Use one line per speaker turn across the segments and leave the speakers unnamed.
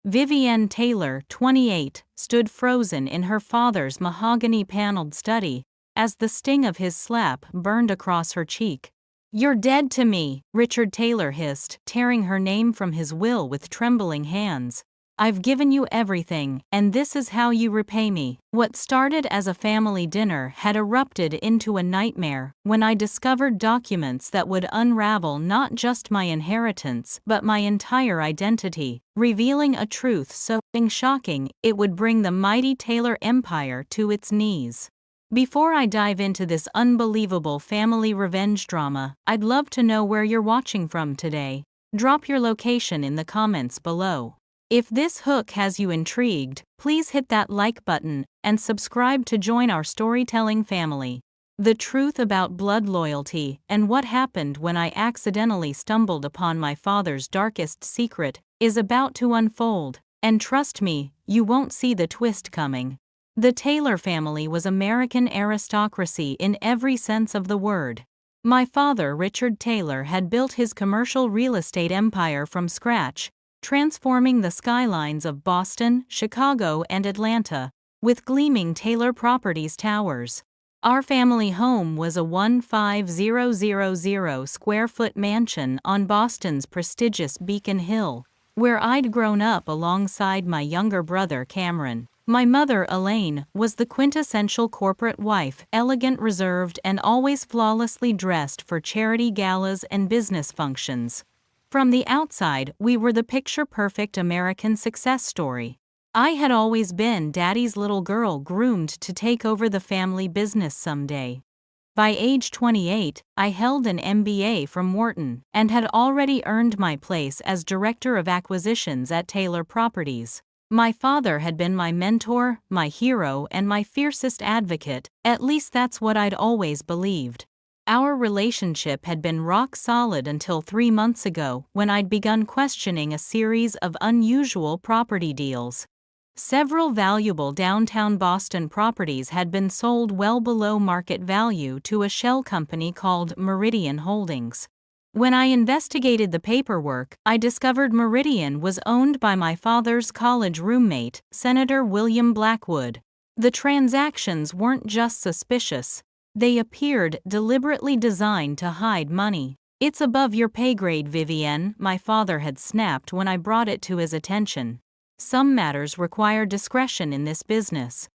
Vivienne Taylor, 28, stood frozen in her father's mahogany-paneled study as the sting of his slap burned across her cheek. "You're dead to me," Richard Taylor hissed, tearing her name from his will with trembling hands. "I've given you everything, and this is how you repay me." What started as a family dinner had erupted into a nightmare when I discovered documents that would unravel not just my inheritance but my entire identity, revealing a truth so shocking it would bring the mighty Taylor empire to its knees. Before I dive into this unbelievable family revenge drama, I'd love to know where you're watching from today. Drop your location in the comments below. If this hook has you intrigued, please hit that like button and subscribe to join our storytelling family. The truth about blood loyalty and what happened when I accidentally stumbled upon my father's darkest secret is about to unfold, and trust me, you won't see the twist coming. The Taylor family was American aristocracy in every sense of the word. My father, Richard Taylor, had built his commercial real estate empire from scratch, transforming the skylines of Boston, Chicago, and Atlanta with gleaming Taylor Properties towers. Our family home was a 15,000 square foot mansion on Boston's prestigious Beacon Hill, where I'd grown up alongside my younger brother Cameron. My mother, Elaine, was the quintessential corporate wife, elegant, reserved, and always flawlessly dressed for charity galas and business functions. From the outside, we were the picture-perfect American success story. I had always been Daddy's little girl groomed to take over the family business someday. By age 28, I held an MBA from Wharton and had already earned my place as Director of Acquisitions at Taylor Properties. My father had been my mentor, my hero, and my fiercest advocate, at least that's what I'd always believed. Our relationship had been rock solid until 3 months ago when I'd begun questioning a series of unusual property deals. Several valuable downtown Boston properties had been sold well below market value to a shell company called Meridian Holdings. When I investigated the paperwork, I discovered Meridian was owned by my father's college roommate, Senator William Blackwood. The transactions weren't just suspicious. They appeared deliberately designed to hide money. "It's above your pay grade, Vivienne," my father had snapped when I brought it to his attention. "Some matters require discretion in this business."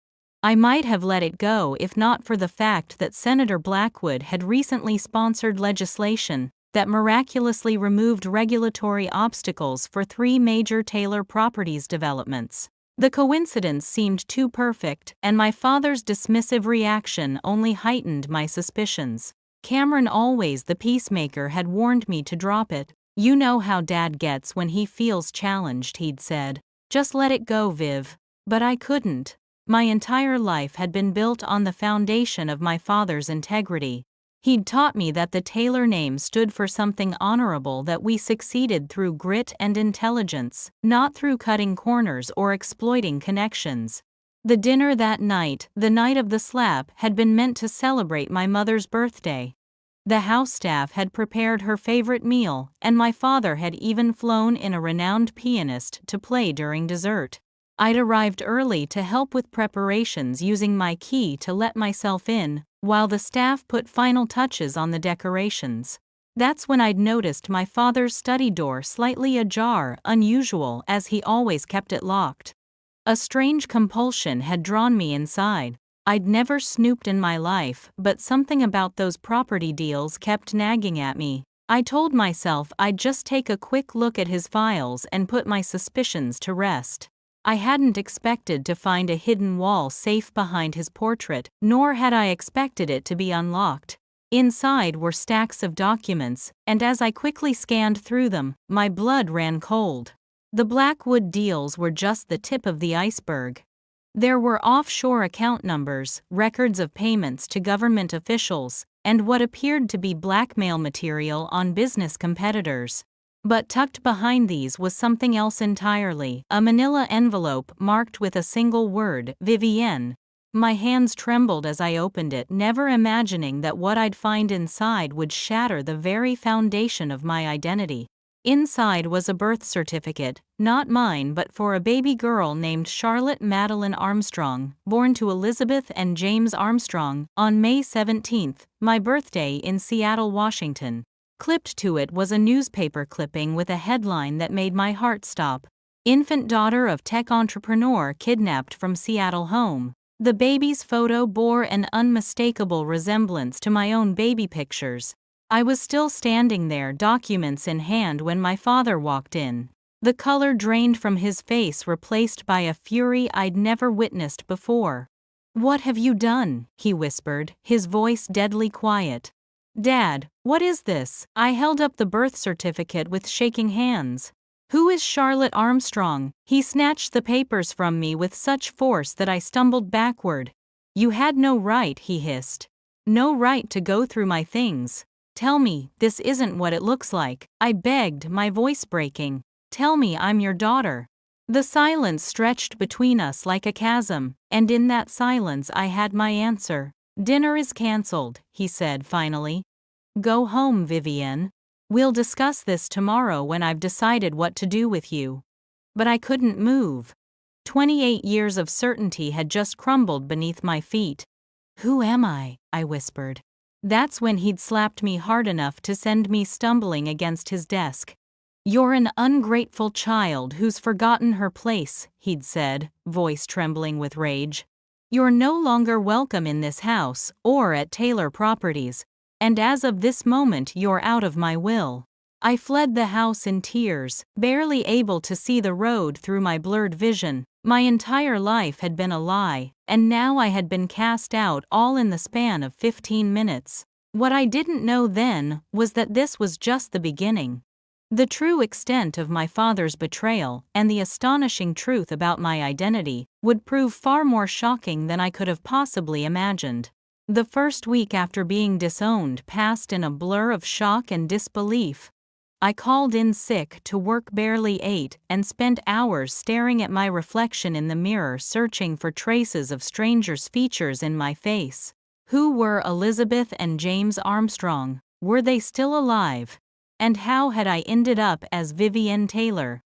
I might have let it go if not for the fact that Senator Blackwood had recently sponsored legislation that miraculously removed regulatory obstacles for 3 major Taylor Properties developments. The coincidence seemed too perfect, and my father's dismissive reaction only heightened my suspicions. Cameron, always the peacemaker, had warned me to drop it. "You know how Dad gets when he feels challenged," he'd said. "Just let it go, Viv." But I couldn't. My entire life had been built on the foundation of my father's integrity. He'd taught me that the Taylor name stood for something honorable, that we succeeded through grit and intelligence, not through cutting corners or exploiting connections. The dinner that night, the night of the slap, had been meant to celebrate my mother's birthday. The house staff had prepared her favorite meal, and my father had even flown in a renowned pianist to play during dessert. I'd arrived early to help with preparations, using my key to let myself in, while the staff put final touches on the decorations. That's when I'd noticed my father's study door slightly ajar, unusual as he always kept it locked. A strange compulsion had drawn me inside. I'd never snooped in my life, but something about those property deals kept nagging at me. I told myself I'd just take a quick look at his files and put my suspicions to rest. I hadn't expected to find a hidden wall safe behind his portrait, nor had I expected it to be unlocked. Inside were stacks of documents, and as I quickly scanned through them, my blood ran cold. The Blackwood deals were just the tip of the iceberg. There were offshore account numbers, records of payments to government officials, and what appeared to be blackmail material on business competitors. But tucked behind these was something else entirely, a manila envelope marked with a single word, Vivienne. My hands trembled as I opened it, never imagining that what I'd find inside would shatter the very foundation of my identity. Inside was a birth certificate, not mine but for a baby girl named Charlotte Madeline Armstrong, born to Elizabeth and James Armstrong, on May 17, my birthday in Seattle, Washington. Clipped to it was a newspaper clipping with a headline that made my heart stop. Infant daughter of tech entrepreneur kidnapped from Seattle home. The baby's photo bore an unmistakable resemblance to my own baby pictures. I was still standing there, documents in hand, when my father walked in. The color drained from his face, replaced by a fury I'd never witnessed before. "What have you done?" he whispered, his voice deadly quiet. "Dad, what is this?" I held up the birth certificate with shaking hands. "Who is Charlotte Armstrong?" He snatched the papers from me with such force that I stumbled backward. "You had no right," he hissed. "No right to go through my things. Tell me, this isn't what it looks like," I begged, my voice breaking. "Tell me I'm your daughter." The silence stretched between us like a chasm, and in that silence I had my answer. "Dinner is cancelled," he said finally. "Go home, Vivienne. We'll discuss this tomorrow when I've decided what to do with you." But I couldn't move. 28 years of certainty had just crumbled beneath my feet. "Who am I?" I whispered. That's when he'd slapped me hard enough to send me stumbling against his desk. "You're an ungrateful child who's forgotten her place," he'd said, voice trembling with rage. "You're no longer welcome in this house or at Taylor Properties, and as of this moment you're out of my will." I fled the house in tears, barely able to see the road through my blurred vision. My entire life had been a lie, and now I had been cast out, all in the span of 15 minutes. What I didn't know then was that this was just the beginning. The true extent of my father's betrayal and the astonishing truth about my identity would prove far more shocking than I could have possibly imagined. The first week after being disowned passed in a blur of shock and disbelief. I called in sick to work, barely ate, and spent hours staring at my reflection in the mirror, searching for traces of strangers' features in my face. Who were Elizabeth and James Armstrong? Were they still alive? And how had I ended up as Vivienne Taylor?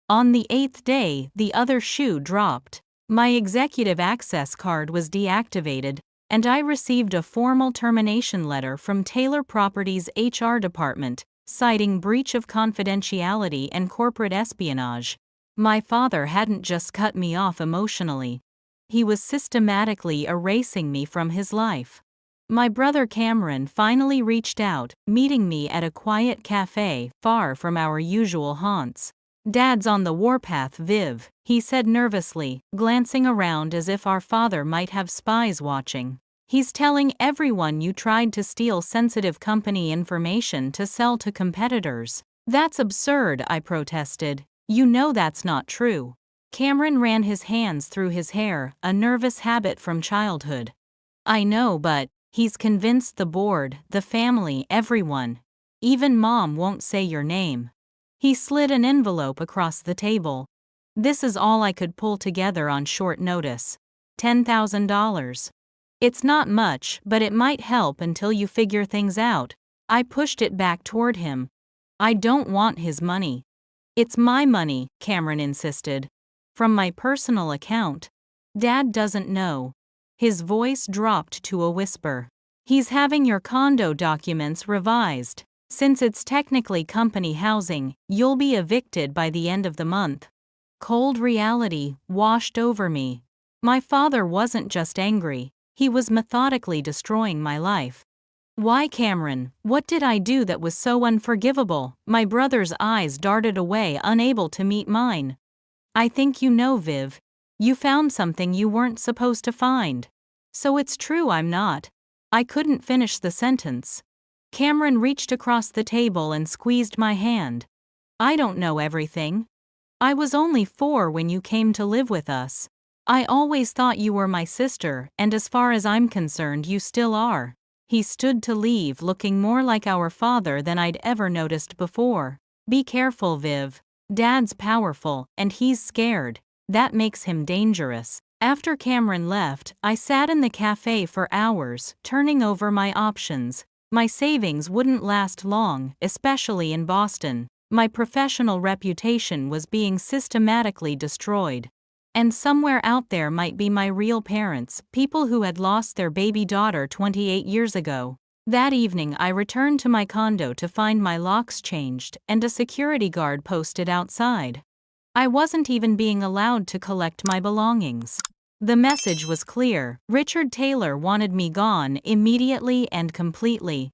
On the 8th day, the other shoe dropped. My executive access card was deactivated, and I received a formal termination letter from Taylor Properties' HR department, citing breach of confidentiality and corporate espionage. My father hadn't just cut me off emotionally. He was systematically erasing me from his life. My brother Cameron finally reached out, meeting me at a quiet cafe far from our usual haunts. "Dad's on the warpath, Viv," he said nervously, glancing around as if our father might have spies watching. "He's telling everyone you tried to steal sensitive company information to sell to competitors." "That's absurd," I protested. "You know that's not true." Cameron ran his hands through his hair, a nervous habit from childhood. "I know, but he's convinced the board, the family, everyone. Even Mom won't say your name." He slid an envelope across the table. This is all I could pull together on short notice. $10,000. "It's not much, but it might help until you figure things out." I pushed it back toward him. "I don't want his money." "It's my money," Cameron insisted. "From my personal account." "Dad doesn't know." His voice dropped to a whisper. "He's having your condo documents revised. Since it's technically company housing, you'll be evicted by the end of the month." Cold reality washed over me. My father wasn't just angry. He was methodically destroying my life. "Why, Cameron? What did I do that was so unforgivable?" My brother's eyes darted away, unable to meet mine. "I think you know, Viv. You found something you weren't supposed to find." "So it's true I'm not." I couldn't finish the sentence. Cameron reached across the table and squeezed my hand. "I don't know everything. I was only 4 when you came to live with us. I always thought you were my sister, and as far as I'm concerned, you still are." He stood to leave, looking more like our father than I'd ever noticed before. "Be careful, Viv. Dad's powerful, and he's scared. That makes him dangerous." After Cameron left, I sat in the cafe for hours, turning over my options. My savings wouldn't last long, especially in Boston. My professional reputation was being systematically destroyed. And somewhere out there might be my real parents, people who had lost their baby daughter 28 years ago. That evening I returned to my condo to find my locks changed and a security guard posted outside. I wasn't even being allowed to collect my belongings. The message was clear: Richard Taylor wanted me gone immediately and completely.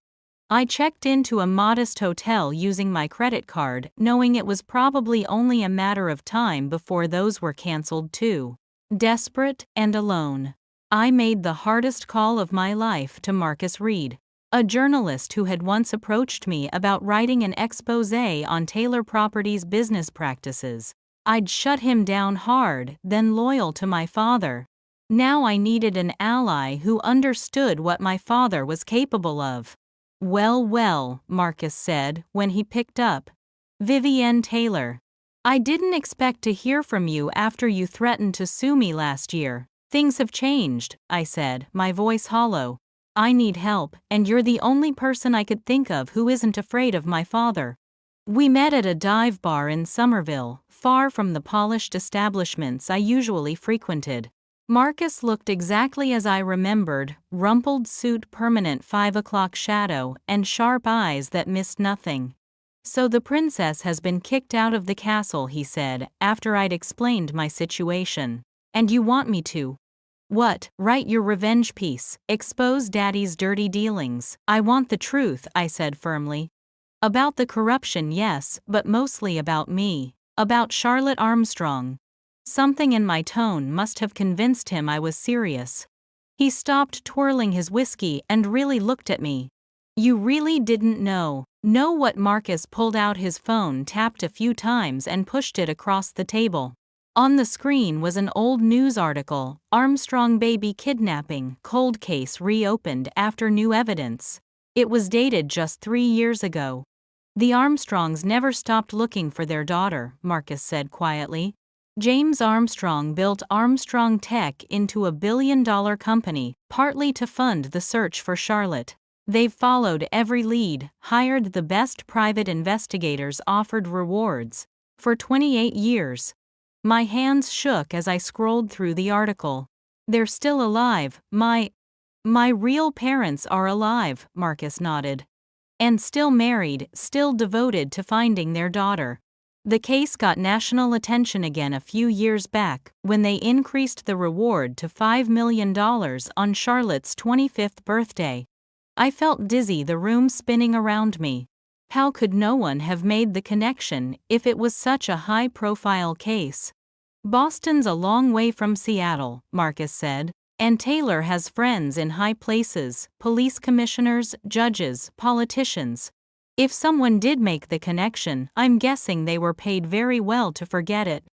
I checked into a modest hotel using my credit card, knowing it was probably only a matter of time before those were canceled too. Desperate and alone, I made the hardest call of my life to Marcus Reed, a journalist who had once approached me about writing an exposé on Taylor Properties' business practices. I'd shut him down hard, then loyal to my father. Now I needed an ally who understood what my father was capable of. Well, Marcus said when he picked up. Vivienne Taylor. I didn't expect to hear from you after you threatened to sue me last year. Things have changed, I said, my voice hollow. I need help, and you're the only person I could think of who isn't afraid of my father. We met at a dive bar in Somerville, far from the polished establishments I usually frequented. Marcus looked exactly as I remembered, rumpled suit, permanent 5 o'clock shadow, and sharp eyes that missed nothing. So the princess has been kicked out of the castle, he said, after I'd explained my situation. And you want me to? What, write your revenge piece, expose Daddy's dirty dealings? I want the truth, I said firmly. About the corruption, yes, but mostly about me. About Charlotte Armstrong. Something in my tone must have convinced him I was serious. He stopped twirling his whiskey and really looked at me. You really didn't know? Know what? Marcus pulled out his phone, tapped a few times and pushed it across the table. On the screen was an old news article: Armstrong baby kidnapping, cold case reopened after new evidence. It was dated just 3 years ago. The Armstrongs never stopped looking for their daughter, Marcus said quietly. James Armstrong built Armstrong Tech into a billion-dollar company, partly to fund the search for Charlotte. They've followed every lead, hired the best private investigators, offered rewards. For 28 years. My hands shook as I scrolled through the article. They're still alive. My real parents are alive, Marcus nodded. And still married, still devoted to finding their daughter. The case got national attention again a few years back, when they increased the reward to $5 million on Charlotte's 25th birthday. I felt dizzy, the room spinning around me. How could no one have made the connection if it was such a high-profile case? Boston's a long way from Seattle, Marcus said, and Taylor has friends in high places, police commissioners, judges, politicians. If someone did make the connection, I'm guessing they were paid very well to forget it.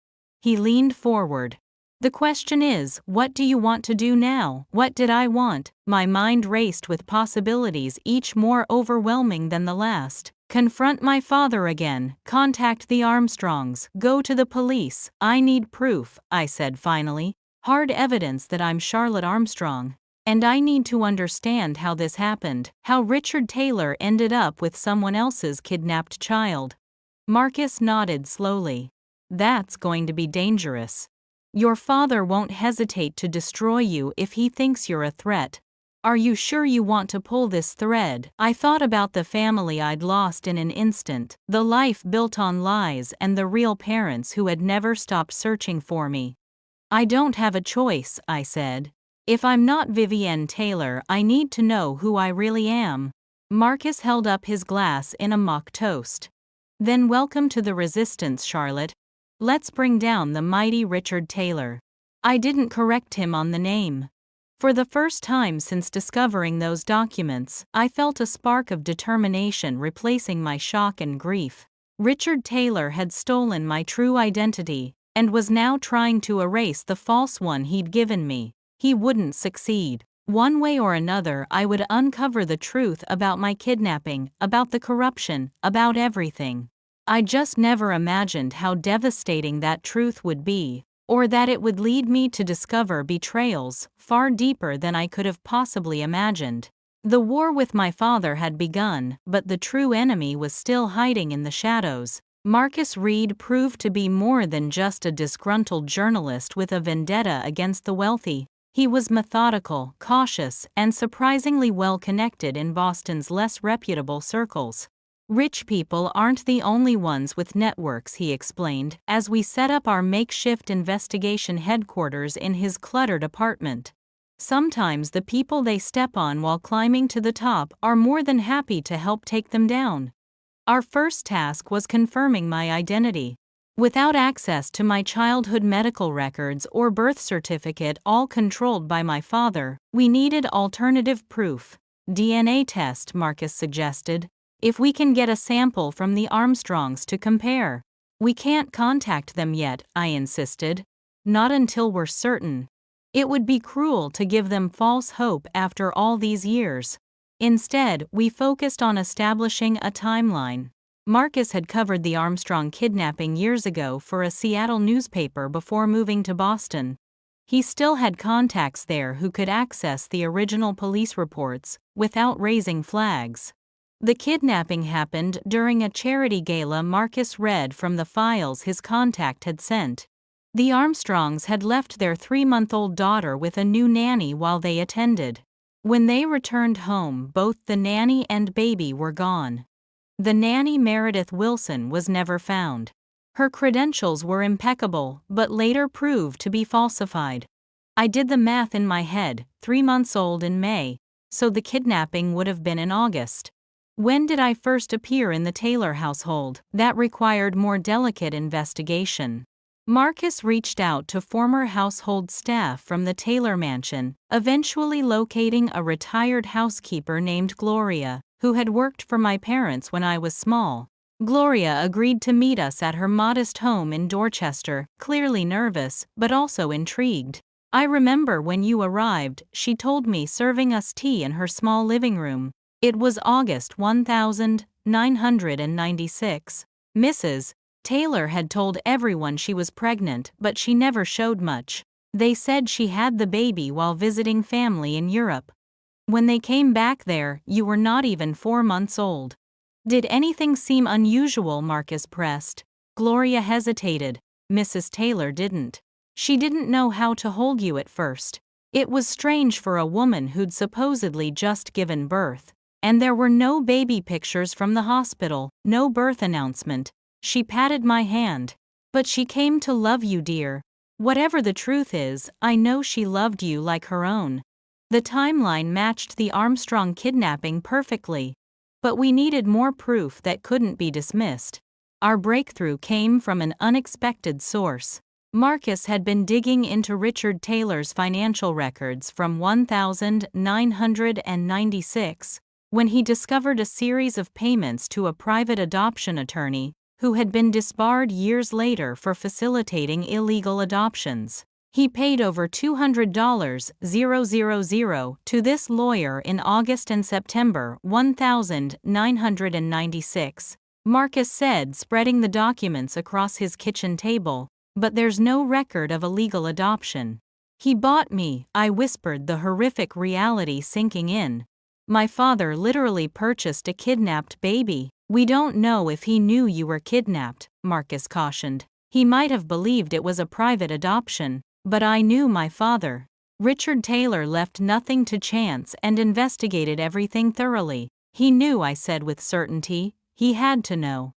He leaned forward. The question is, what do you want to do now? What did I want? My mind raced with possibilities, each more overwhelming than the last. Confront my father again, contact the Armstrongs, go to the police. I need proof, I said finally. Hard evidence that I'm Charlotte Armstrong. And I need to understand how this happened, how Richard Taylor ended up with someone else's kidnapped child. Marcus nodded slowly. That's going to be dangerous. Your father won't hesitate to destroy you if he thinks you're a threat. Are you sure you want to pull this thread? I thought about the family I'd lost in an instant, the life built on lies, and the real parents who had never stopped searching for me. I don't have a choice, I said. If I'm not Vivienne Taylor, I need to know who I really am. Marcus held up his glass in a mock toast. Then welcome to the resistance, Charlotte. Let's bring down the mighty Richard Taylor. I didn't correct him on the name. For the first time since discovering those documents, I felt a spark of determination replacing my shock and grief. Richard Taylor had stolen my true identity, and was now trying to erase the false one he'd given me. He wouldn't succeed. One way or another, I would uncover the truth about my kidnapping, about the corruption, about everything. I just never imagined how devastating that truth would be, or that it would lead me to discover betrayals far deeper than I could have possibly imagined. The war with my father had begun, but the true enemy was still hiding in the shadows. Marcus Reed proved to be more than just a disgruntled journalist with a vendetta against the wealthy. He was methodical, cautious, and surprisingly well connected in Boston's less reputable circles. Rich people aren't the only ones with networks, he explained, as we set up our makeshift investigation headquarters in his cluttered apartment. Sometimes the people they step on while climbing to the top are more than happy to help take them down. Our first task was confirming my identity. Without access to my childhood medical records or birth certificate, all controlled by my father, we needed alternative proof. DNA test, Marcus suggested. If we can get a sample from the Armstrongs to compare. We can't contact them yet, I insisted. Not until we're certain. It would be cruel to give them false hope after all these years. Instead, we focused on establishing a timeline. Marcus had covered the Armstrong kidnapping years ago for a Seattle newspaper before moving to Boston. He still had contacts there who could access the original police reports without raising flags. The kidnapping happened during a charity gala. Marcus read from the files his contact had sent. The Armstrongs had left their 3-month-old daughter with a new nanny while they attended. When they returned home, both the nanny and baby were gone. The nanny, Meredith Wilson, was never found. Her credentials were impeccable, but later proved to be falsified. I did the math in my head, 3 months old in May, so the kidnapping would have been in August. When did I first appear in the Taylor household? That required more delicate investigation. Marcus reached out to former household staff from the Taylor mansion, eventually locating a retired housekeeper named Gloria, who had worked for my parents when I was small. Gloria agreed to meet us at her modest home in Dorchester, clearly nervous, but also intrigued. I remember when you arrived, she told me, serving us tea in her small living room. It was August 1996. Mrs. Taylor had told everyone she was pregnant, but she never showed much. They said she had the baby while visiting family in Europe. When they came back there, you were not even 4 months old. Did anything seem unusual? Marcus pressed. Gloria hesitated. Mrs. Taylor didn't. She didn't know how to hold you at first. It was strange for a woman who'd supposedly just given birth. And there were no baby pictures from the hospital, no birth announcement. She patted my hand. But she came to love you, dear. Whatever the truth is, I know she loved you like her own. The timeline matched the Armstrong kidnapping perfectly. But we needed more proof that couldn't be dismissed. Our breakthrough came from an unexpected source. Marcus had been digging into Richard Taylor's financial records from 1996, when he discovered a series of payments to a private adoption attorney who had been disbarred years later for facilitating illegal adoptions. He paid over $200,000 to this lawyer in August and September 1996, Marcus said, spreading the documents across his kitchen table, but there's no record of a legal adoption. He bought me, I whispered, the horrific reality sinking in. My father literally purchased a kidnapped baby. We don't know if he knew you were kidnapped, Marcus cautioned. He might have believed it was a private adoption, but I knew my father. Richard Taylor left nothing to chance and investigated everything thoroughly. He knew, I said with certainty. He had to know.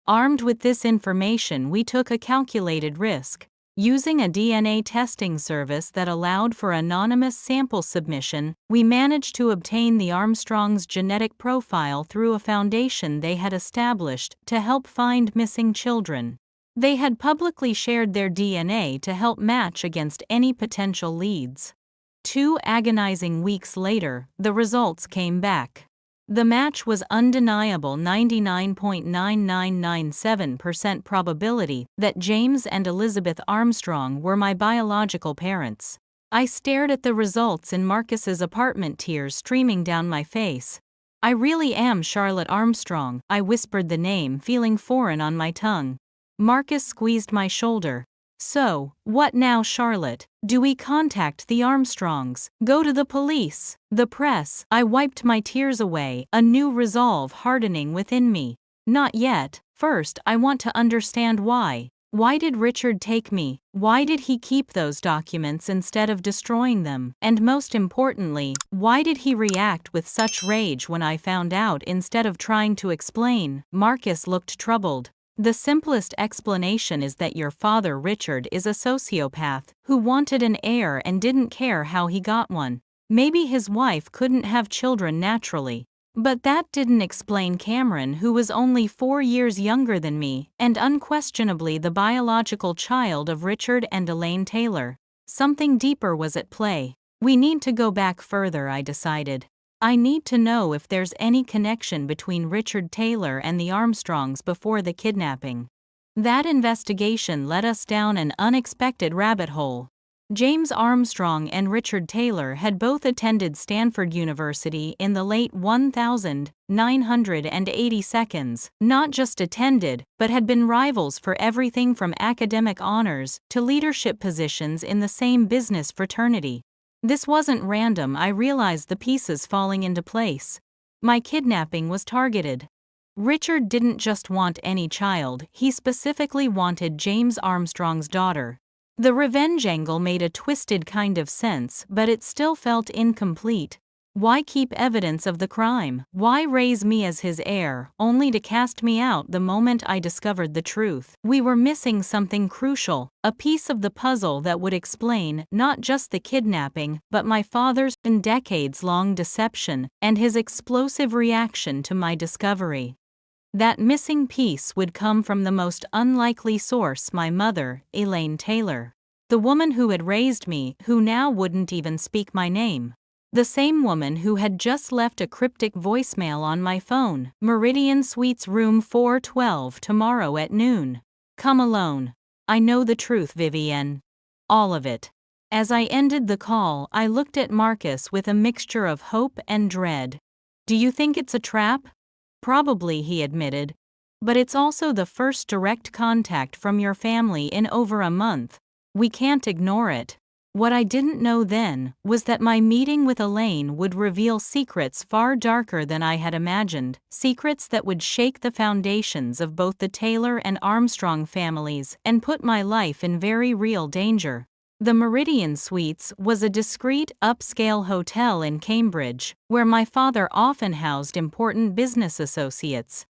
Armed with this information, we took a calculated risk. Using a DNA testing service that allowed for anonymous sample submission, we managed to obtain the Armstrongs' genetic profile through a foundation they had established to help find missing children. They had publicly shared their DNA to help match against any potential leads. 2 agonizing weeks later, the results came back. The match was undeniable: 99.9997% probability that James and Elizabeth Armstrong were my biological parents. I stared at the results in Marcus's apartment, tears streaming down my face. I really am Charlotte Armstrong, I whispered the name, feeling foreign on my tongue. Marcus squeezed my shoulder. So, what now, Charlotte? Do we contact the Armstrongs? Go to the police? The press? I wiped my tears away, a new resolve hardening within me. Not yet. First, I want to understand why. Why did Richard take me? Why did he keep those documents instead of destroying them? And most importantly, why did he react with such rage when I found out instead of trying to explain? Marcus looked troubled. The simplest explanation is that your father Richard is a sociopath who wanted an heir and didn't care how he got one. Maybe his wife couldn't have children naturally. But that didn't explain Cameron, who was only 4 years younger than me, and unquestionably the biological child of Richard and Elaine Taylor. Something deeper was at play. We need to go back further, I decided. I need to know if there's any connection between Richard Taylor and the Armstrongs before the kidnapping. That investigation led us down an unexpected rabbit hole. James Armstrong and Richard Taylor had both attended Stanford University in the late 1980s, not just attended, but had been rivals for everything from academic honors to leadership positions in the same business fraternity. This wasn't random. I realized the pieces falling into place. My kidnapping was targeted. Richard didn't just want any child, he specifically wanted James Armstrong's daughter. The revenge angle made a twisted kind of sense, but it still felt incomplete. Why keep evidence of the crime? Why raise me as his heir, only to cast me out the moment I discovered the truth? We were missing something crucial, a piece of the puzzle that would explain not just the kidnapping, but my father's decades-long deception and his explosive reaction to my discovery. That missing piece would come from the most unlikely source, my mother, Elaine Taylor. The woman who had raised me, who now wouldn't even speak my name. The same woman who had just left a cryptic voicemail on my phone. Meridian Suites room 412 tomorrow at noon. Come alone. I know the truth, Vivienne. All of it. As I ended the call, I looked at Marcus with a mixture of hope and dread. Do you think it's a trap? Probably, he admitted. But it's also the first direct contact from your family in over a month. We can't ignore it. What I didn't know then was that my meeting with Elaine would reveal secrets far darker than I had imagined, secrets that would shake the foundations of both the Taylor and Armstrong families and put my life in very real danger. The Meridian Suites was a discreet, upscale hotel in Cambridge, where my father often housed important business associates.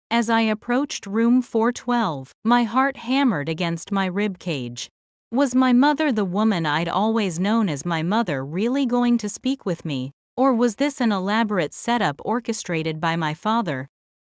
As I approached room 412, my heart hammered against my ribcage. Was my mother, the woman I'd always known as my mother, really going to speak with me, or was this an elaborate setup orchestrated by my father?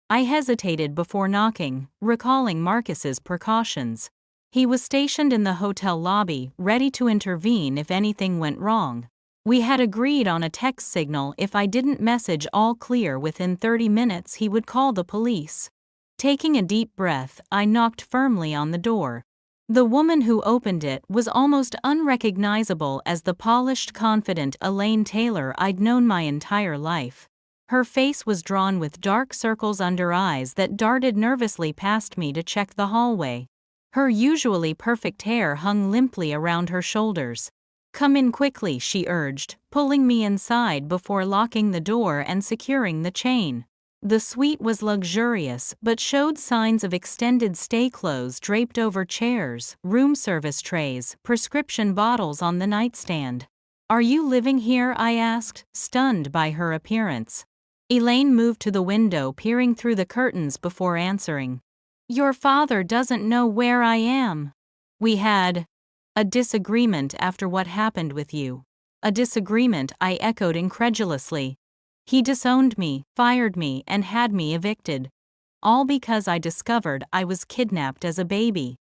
I hesitated before knocking, recalling Marcus's precautions. He was stationed in the hotel lobby, ready to intervene if anything went wrong. We had agreed on a text signal: if I didn't message all clear within 30 minutes, he would call the police. Taking a deep breath, I knocked firmly on the door. The woman who opened it was almost unrecognizable as the polished, confident Elaine Taylor I'd known my entire life. Her face was drawn with dark circles under eyes that darted nervously past me to check the hallway. Her usually perfect hair hung limply around her shoulders. Come in quickly, she urged, pulling me inside before locking the door and securing the chain. The suite was luxurious but showed signs of extended stay: clothes draped over chairs, room service trays, prescription bottles on the nightstand. Are you living here? I asked, stunned by her appearance. Elaine moved to the window, peering through the curtains before answering. Your father doesn't know where I am. We had a disagreement after what happened with you. A disagreement, I echoed incredulously. He disowned me, fired me, and had me evicted. All because I discovered I was kidnapped as a baby.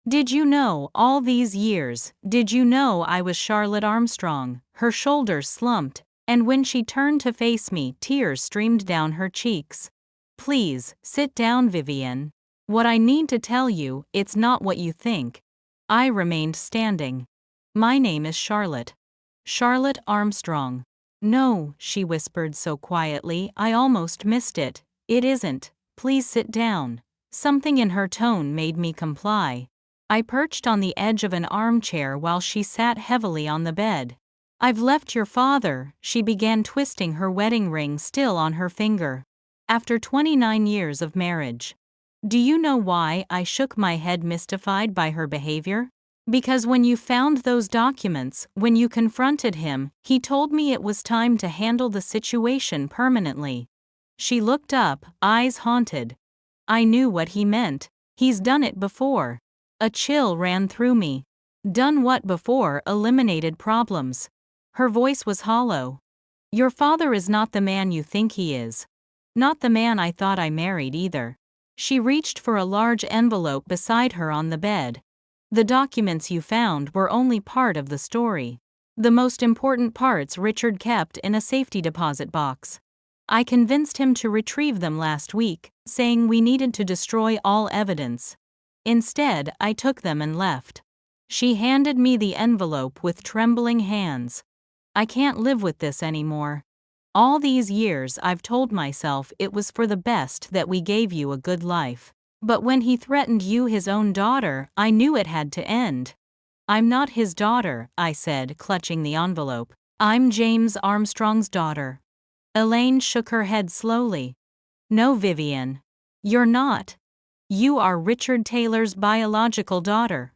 Did you know all these years? Did you know I was Charlotte Armstrong? Her shoulders slumped, and when she turned to face me, tears streamed down her cheeks. Please, sit down, Vivienne. What I need to tell you, it's not what you think. I remained standing. My name is Charlotte. Charlotte Armstrong. No, she whispered so quietly I almost missed it. It isn't. Please sit down. Something in her tone made me comply. I perched on the edge of an armchair while she sat heavily on the bed. I've left your father, she began, twisting her wedding ring still on her finger. After 29 years of marriage. Do you know why I shook my head, mystified by her behavior? Because when you found those documents, when you confronted him, he told me it was time to handle the situation permanently. She looked up, eyes haunted. I knew what he meant. He's done it before. A chill ran through me. Done what before? Eliminated problems. Her voice was hollow. Your father is not the man you think he is. Not the man I thought I married either. She reached for a large envelope beside her on the bed. The documents you found were only part of the story. The most important parts Richard kept in a safety deposit box. I convinced him to retrieve them last week, saying we needed to destroy all evidence. Instead, I took them and left. She handed me the envelope with trembling hands. I can't live with this anymore. All these years I've told myself it was for the best that we gave you a good life. But when he threatened you, his own daughter, I knew it had to end. I'm not his daughter, I said, clutching the envelope. I'm James Armstrong's daughter. Elaine shook her head slowly. No, Vivian. You're not. You are Richard Taylor's biological daughter.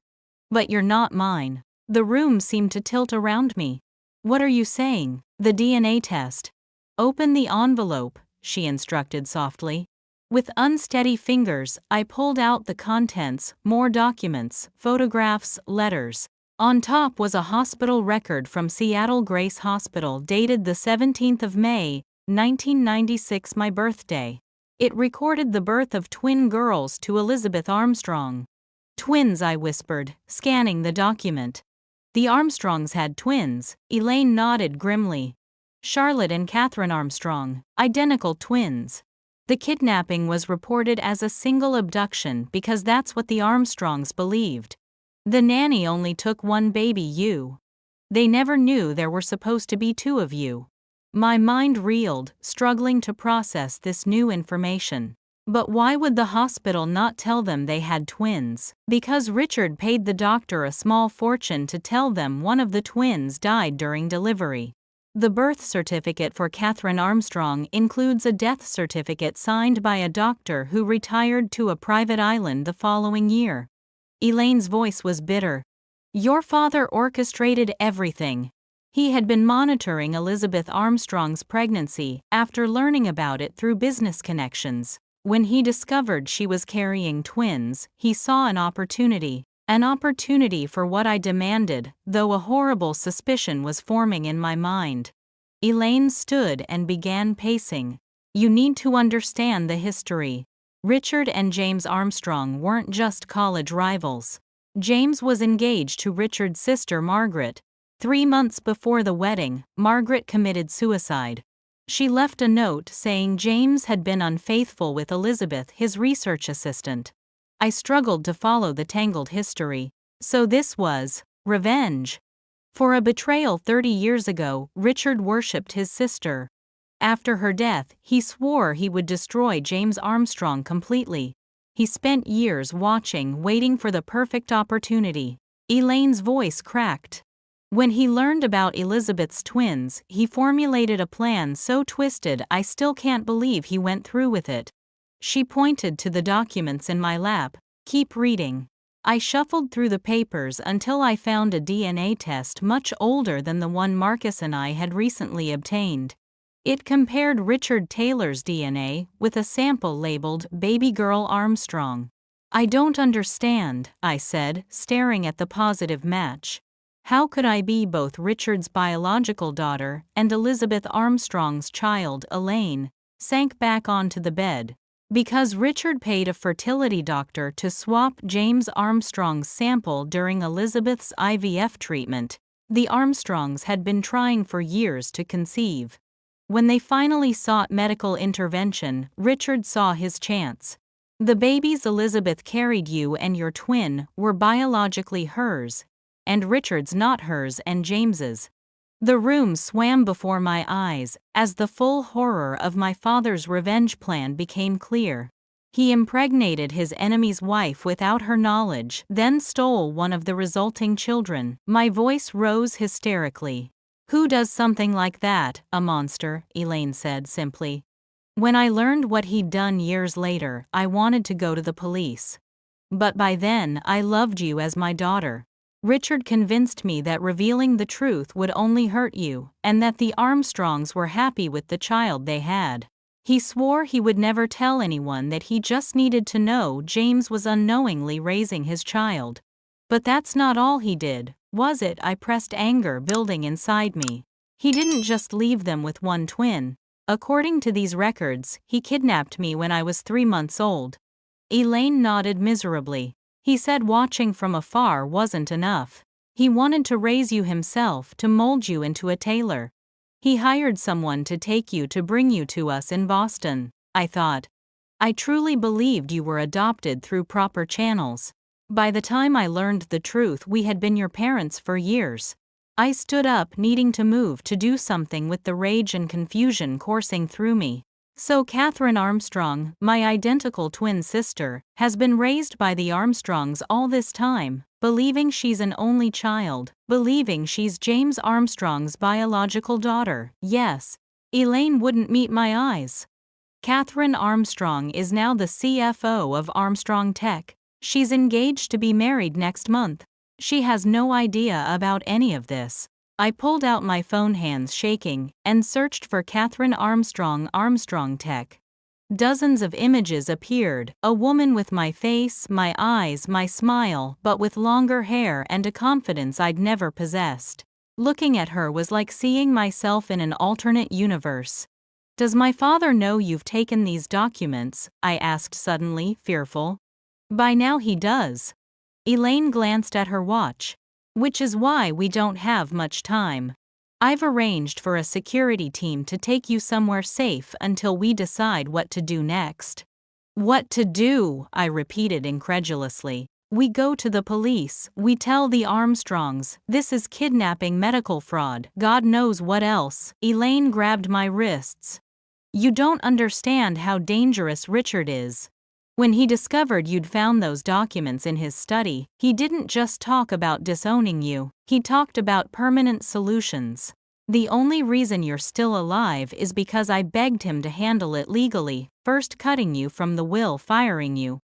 But you're not mine. The room seemed to tilt around me. What are you saying? The DNA test. Open the envelope, she instructed softly. With unsteady fingers, I pulled out the contents, more documents, photographs, letters. On top was a hospital record from Seattle Grace Hospital dated the 17th of May, 1996, my birthday. It recorded the birth of twin girls to Elizabeth Armstrong. Twins, I whispered, scanning the document. The Armstrongs had twins, Elaine nodded grimly. Charlotte and Catherine Armstrong, identical twins. The kidnapping was reported as a single abduction because that's what the Armstrongs believed. The nanny only took one baby, you. They never knew there were supposed to be two of you. My mind reeled, struggling to process this new information. But why would the hospital not tell them they had twins? Because Richard paid the doctor a small fortune to tell them one of the twins died during delivery. The birth certificate for Catherine Armstrong includes a death certificate signed by a doctor who retired to a private island the following year. Elaine's voice was bitter. Your father orchestrated everything. He had been monitoring Elizabeth Armstrong's pregnancy after learning about it through business connections. When he discovered she was carrying twins, he saw an opportunity for what I demanded, though a horrible suspicion was forming in my mind. Elaine stood and began pacing. You need to understand the history. Richard and James Armstrong weren't just college rivals. James was engaged to Richard's sister Margaret. 3 months before the wedding, Margaret committed suicide. She left a note saying James had been unfaithful with Elizabeth, his research assistant. I struggled to follow the tangled history. So this was revenge. For a betrayal 30 years ago, Richard worshipped his sister. After her death, he swore he would destroy James Armstrong completely. He spent years watching, waiting for the perfect opportunity. Elaine's voice cracked. When he learned about Elizabeth's twins, he formulated a plan so twisted I still can't believe he went through with it. She pointed to the documents in my lap. Keep reading. I shuffled through the papers until I found a DNA test much older than the one Marcus and I had recently obtained. It compared Richard Taylor's DNA with a sample labeled Baby Girl Armstrong. I don't understand, I said, staring at the positive match. How could I be both Richard's biological daughter and Elizabeth Armstrong's child? Elaine sank back onto the bed. Because Richard paid a fertility doctor to swap James Armstrong's sample during Elizabeth's IVF treatment. The Armstrongs had been trying for years to conceive. When they finally sought medical intervention, Richard saw his chance. The babies Elizabeth carried, you and your twin, were biologically hers, and Richard's not hers and James's. The room swam before my eyes as the full horror of my father's revenge plan became clear. He impregnated his enemy's wife without her knowledge, then stole one of the resulting children. My voice rose hysterically. Who does something like that? A monster, Elaine said simply. When I learned what he'd done years later, I wanted to go to the police. But by then, I loved you as my daughter. Richard convinced me that revealing the truth would only hurt you, and that the Armstrongs were happy with the child they had. He swore he would never tell anyone, that he just needed to know James was unknowingly raising his child. But that's not all he did, was it? I pressed, anger building inside me. He didn't just leave them with one twin. According to these records, he kidnapped me when I was 3 months old. Elaine nodded miserably. He said watching from afar wasn't enough. He wanted to raise you himself, to mold you into a tailor. He hired someone to take you, to bring you to us in Boston. I thought. I truly believed you were adopted through proper channels. By the time I learned the truth, we had been your parents for years. I stood up, needing to move, to do something with the rage and confusion coursing through me. So Catherine Armstrong, my identical twin sister, has been raised by the Armstrongs all this time, believing she's an only child, believing she's James Armstrong's biological daughter. Yes, Elaine wouldn't meet my eyes. Catherine Armstrong is now the CFO of Armstrong Tech. She's engaged to be married next month. She has no idea about any of this. I pulled out my phone, hands shaking, and searched for Catherine Armstrong, Armstrong Tech. Dozens of images appeared, a woman with my face, my eyes, my smile, but with longer hair and a confidence I'd never possessed. Looking at her was like seeing myself in an alternate universe. Does my father know you've taken these documents? I asked suddenly, fearful. By now he does. Elaine glanced at her watch. Which is why we don't have much time. I've arranged for a security team to take you somewhere safe until we decide what to do next. What to do? I repeated incredulously. We go to the police, we tell the Armstrongs, this is kidnapping, medical fraud, God knows what else. Elaine grabbed my wrists. You don't understand how dangerous Richard is. When he discovered you'd found those documents in his study, he didn't just talk about disowning you, he talked about permanent solutions. The only reason you're still alive is because I begged him to handle it legally, first cutting you from the will, firing you.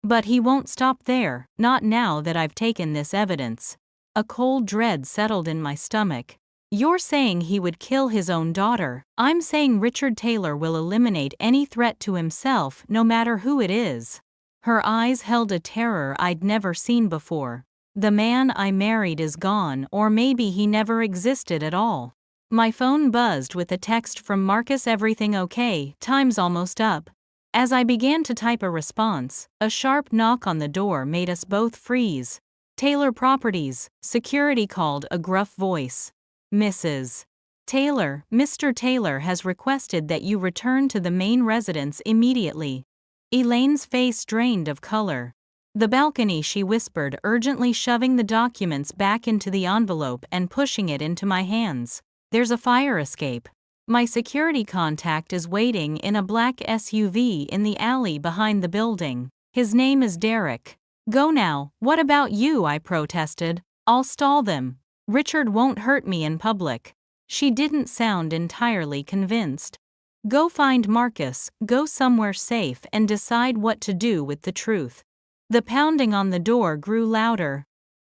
But he won't stop there, not now that I've taken this evidence. A cold dread settled in my stomach. You're saying he would kill his own daughter. I'm saying Richard Taylor will eliminate any threat to himself, no matter who it is. Her eyes held a terror I'd never seen before. The man I married is gone, or maybe he never existed at all. My phone buzzed with a text from Marcus. Everything okay? Time's almost up. As I began to type a response, a sharp knock on the door made us both freeze. Taylor Properties, security called, a gruff voice. Mrs. Taylor, Mr. Taylor has requested that you return to the main residence immediately. Elaine's face drained of color. The balcony, she whispered, urgently shoving the documents back into the envelope and pushing it into my hands. There's a fire escape. My security contact is waiting in a black SUV in the alley behind the building. His name is Derek. Go now. What about you? I protested. I'll stall them. Richard won't hurt me in public. She didn't sound entirely convinced. Go find Marcus, go somewhere safe and decide what to do with the truth. The pounding on the door grew louder.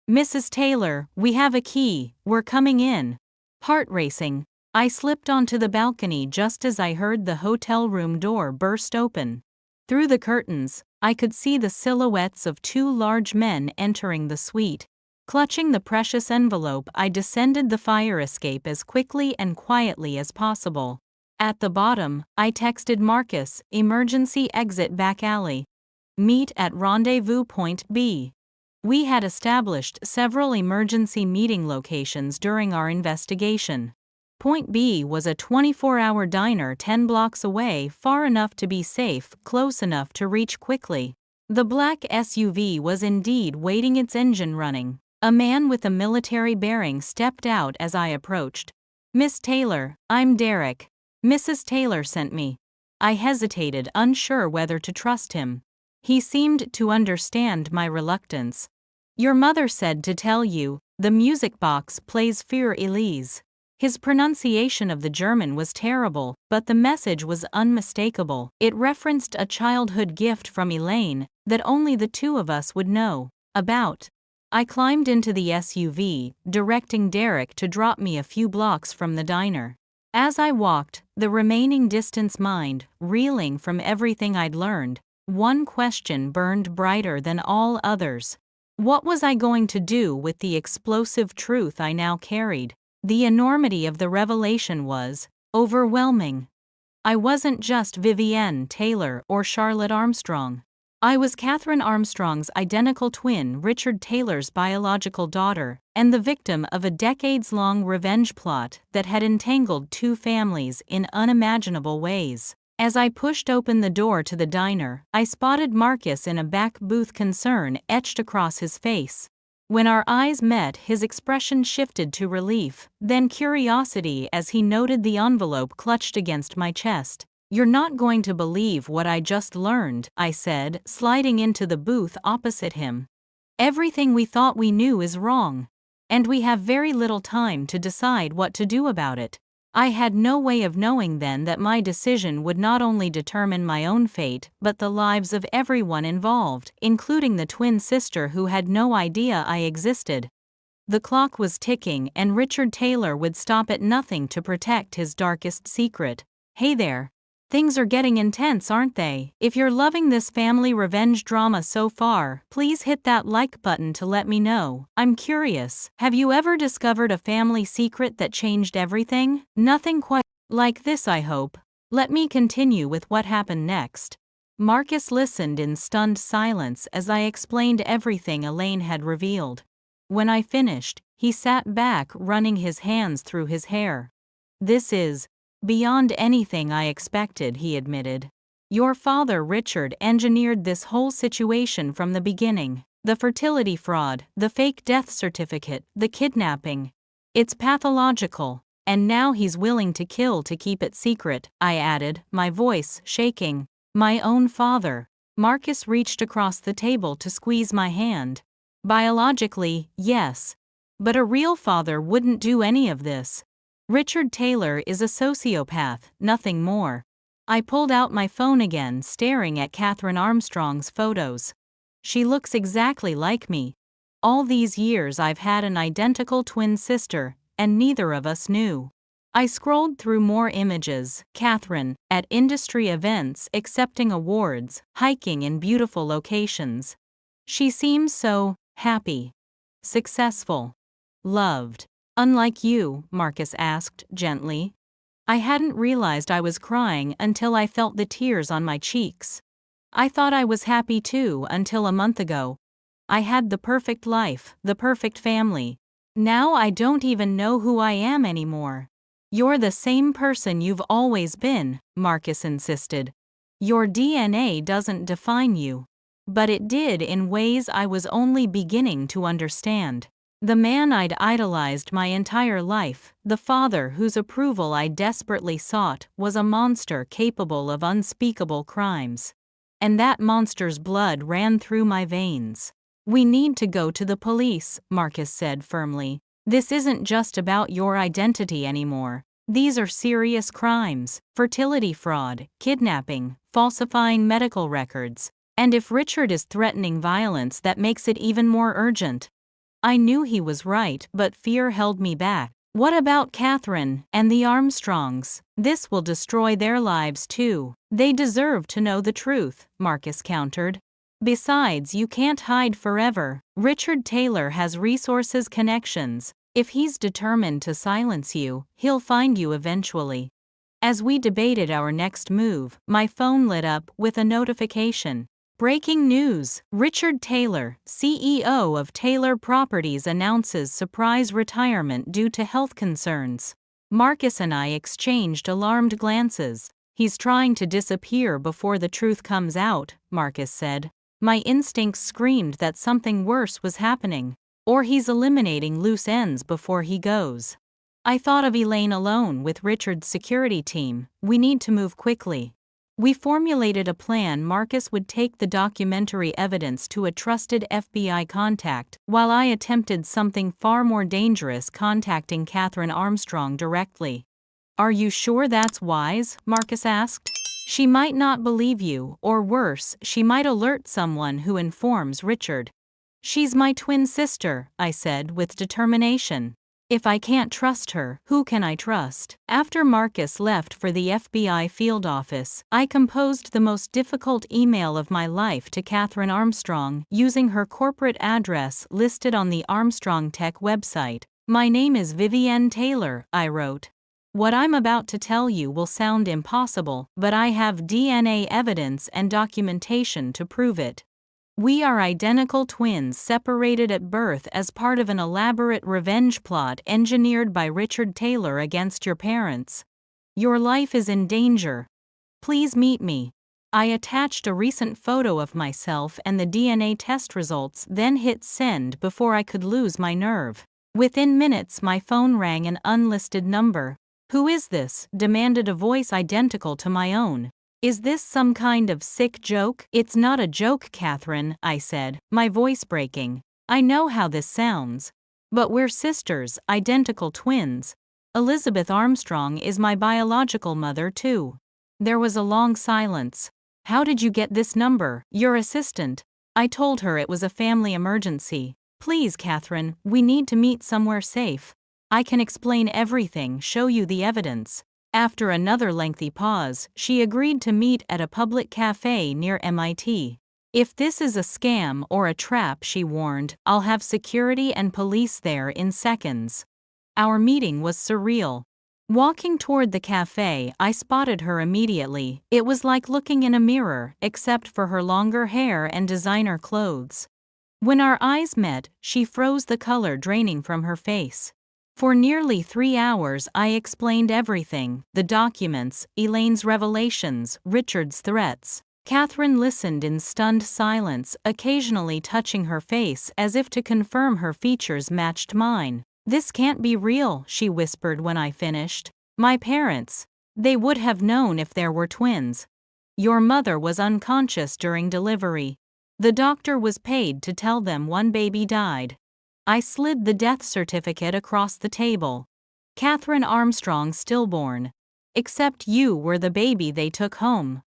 Mrs. Taylor, we have a key, we're coming in. Heart racing, I slipped onto the balcony just as I heard the hotel room door burst open. Through the curtains, I could see the silhouettes of 2 large men entering the suite. Clutching the precious envelope, I descended the fire escape as quickly and quietly as possible. At the bottom, I texted Marcus, emergency exit back alley. Meet at rendezvous point B. We had established several emergency meeting locations during our investigation. Point B was a 24-hour diner 10 blocks away, far enough to be safe, close enough to reach quickly. The black SUV was indeed waiting, its engine running. A man with a military bearing stepped out as I approached. Miss Taylor, I'm Derek. Mrs. Taylor sent me. I hesitated, unsure whether to trust him. He seemed to understand my reluctance. Your mother said to tell you, the music box plays Fur Elise. His pronunciation of the German was terrible, but the message was unmistakable. It referenced a childhood gift from Elaine that only the two of us would know about. I climbed into the SUV, directing Derek to drop me a few blocks from the diner. As I walked, the remaining distance mind, reeling from everything I'd learned, one question burned brighter than all others. What was I going to do with the explosive truth I now carried? The enormity of the revelation was overwhelming. I wasn't just Vivienne Taylor or Charlotte Armstrong. I was Catherine Armstrong's identical twin, Richard Taylor's biological daughter, and the victim of a decades-long revenge plot that had entangled two families in unimaginable ways. As I pushed open the door to the diner, I spotted Marcus in a back booth, concern etched across his face. When our eyes met, his expression shifted to relief, then curiosity as he noted the envelope clutched against my chest. "You're not going to believe what I just learned," I said, sliding into the booth opposite him. "Everything we thought we knew is wrong. And we have very little time to decide what to do about it." I had no way of knowing then that my decision would not only determine my own fate but the lives of everyone involved, including the twin sister who had no idea I existed. The clock was ticking, and Richard Taylor would stop at nothing to protect his darkest secret. "Hey there. Things are getting intense, aren't they? If you're loving this family revenge drama so far, please hit that like button to let me know. I'm curious, have you ever discovered a family secret that changed everything? Nothing quite like this, I hope." Let me continue with what happened next. Marcus listened in stunned silence as I explained everything Elaine had revealed. When I finished, he sat back, running his hands through his hair. "This is beyond anything I expected," he admitted. "Your father, Richard, engineered this whole situation from the beginning. The fertility fraud, the fake death certificate, the kidnapping. It's pathological. And now he's willing to kill to keep it secret," I added, my voice shaking. "My own father." Marcus reached across the table to squeeze my hand. "Biologically, yes. But a real father wouldn't do any of this. Richard Taylor is a sociopath, nothing more." I pulled out my phone again, staring at Catherine Armstrong's photos. "She looks exactly like me. All these years I've had an identical twin sister, and neither of us knew." I scrolled through more images. Catherine, at industry events, accepting awards, hiking in beautiful locations. She seems so happy, successful, loved. "Unlike you?" Marcus asked gently. I hadn't realized I was crying until I felt the tears on my cheeks. "I thought I was happy too until a month ago. I had the perfect life, the perfect family. Now I don't even know who I am anymore." "You're the same person you've always been," Marcus insisted. "Your DNA doesn't define you." But it did, in ways I was only beginning to understand. The man I'd idolized my entire life, the father whose approval I desperately sought, was a monster capable of unspeakable crimes. And that monster's blood ran through my veins. "We need to go to the police," Marcus said firmly. "This isn't just about your identity anymore. These are serious crimes: fertility fraud, kidnapping, falsifying medical records. And if Richard is threatening violence, that makes it even more urgent." I knew he was right, but fear held me back. "What about Catherine and the Armstrongs? This will destroy their lives too." "They deserve to know the truth," Marcus countered. "Besides, you can't hide forever. Richard Taylor has resources, connections. If he's determined to silence you, he'll find you eventually." As we debated our next move, my phone lit up with a notification. "Breaking news! Richard Taylor, CEO of Taylor Properties, announces surprise retirement due to health concerns." Marcus and I exchanged alarmed glances. "He's trying to disappear before the truth comes out," Marcus said. My instincts screamed that something worse was happening. "Or he's eliminating loose ends before he goes." I thought of Elaine alone with Richard's security team. "We need to move quickly." We formulated a plan. Marcus would take the documentary evidence to a trusted FBI contact, while I attempted something far more dangerous, contacting Catherine Armstrong directly. "Are you sure that's wise?" Marcus asked. "She might not believe you, or worse, she might alert someone who informs Richard." "She's my twin sister," I said with determination. "If I can't trust her, who can I trust?" After Marcus left for the FBI field office, I composed the most difficult email of my life to Catherine Armstrong, using her corporate address listed on the Armstrong Tech website. "My name is Vivienne Taylor," I wrote. "What I'm about to tell you will sound impossible, but I have DNA evidence and documentation to prove it. We are identical twins separated at birth as part of an elaborate revenge plot engineered by Richard Taylor against your parents. Your life is in danger. Please meet me." I attached a recent photo of myself and the DNA test results, then hit send before I could lose my nerve. Within minutes my phone rang, an unlisted number. "Who is this?" demanded a voice identical to my own. "Is this some kind of sick joke?" "It's not a joke, Catherine," I said, my voice breaking. "I know how this sounds. But we're sisters, identical twins. Elizabeth Armstrong is my biological mother too." There was a long silence. "How did you get this number?" "Your assistant." I told her it was a family emergency. "Please, Catherine, we need to meet somewhere safe. I can explain everything, show you the evidence." After another lengthy pause, she agreed to meet at a public cafe near MIT. "If this is a scam or a trap," she warned, "I'll have security and police there in seconds." Our meeting was surreal. Walking toward the cafe, I spotted her immediately. It was like looking in a mirror, except for her longer hair and designer clothes. When our eyes met, she froze, the color draining from her face. For nearly 3 hours I explained everything: the documents, Elaine's revelations, Richard's threats. Catherine listened in stunned silence, occasionally touching her face as if to confirm her features matched mine. "This can't be real," she whispered when I finished. "My parents. They would have known if there were twins. Your mother was unconscious during delivery. The doctor was paid to tell them one baby died." I slid the death certificate across the table. "Catherine Armstrong stillborn. Except you were the baby they took home.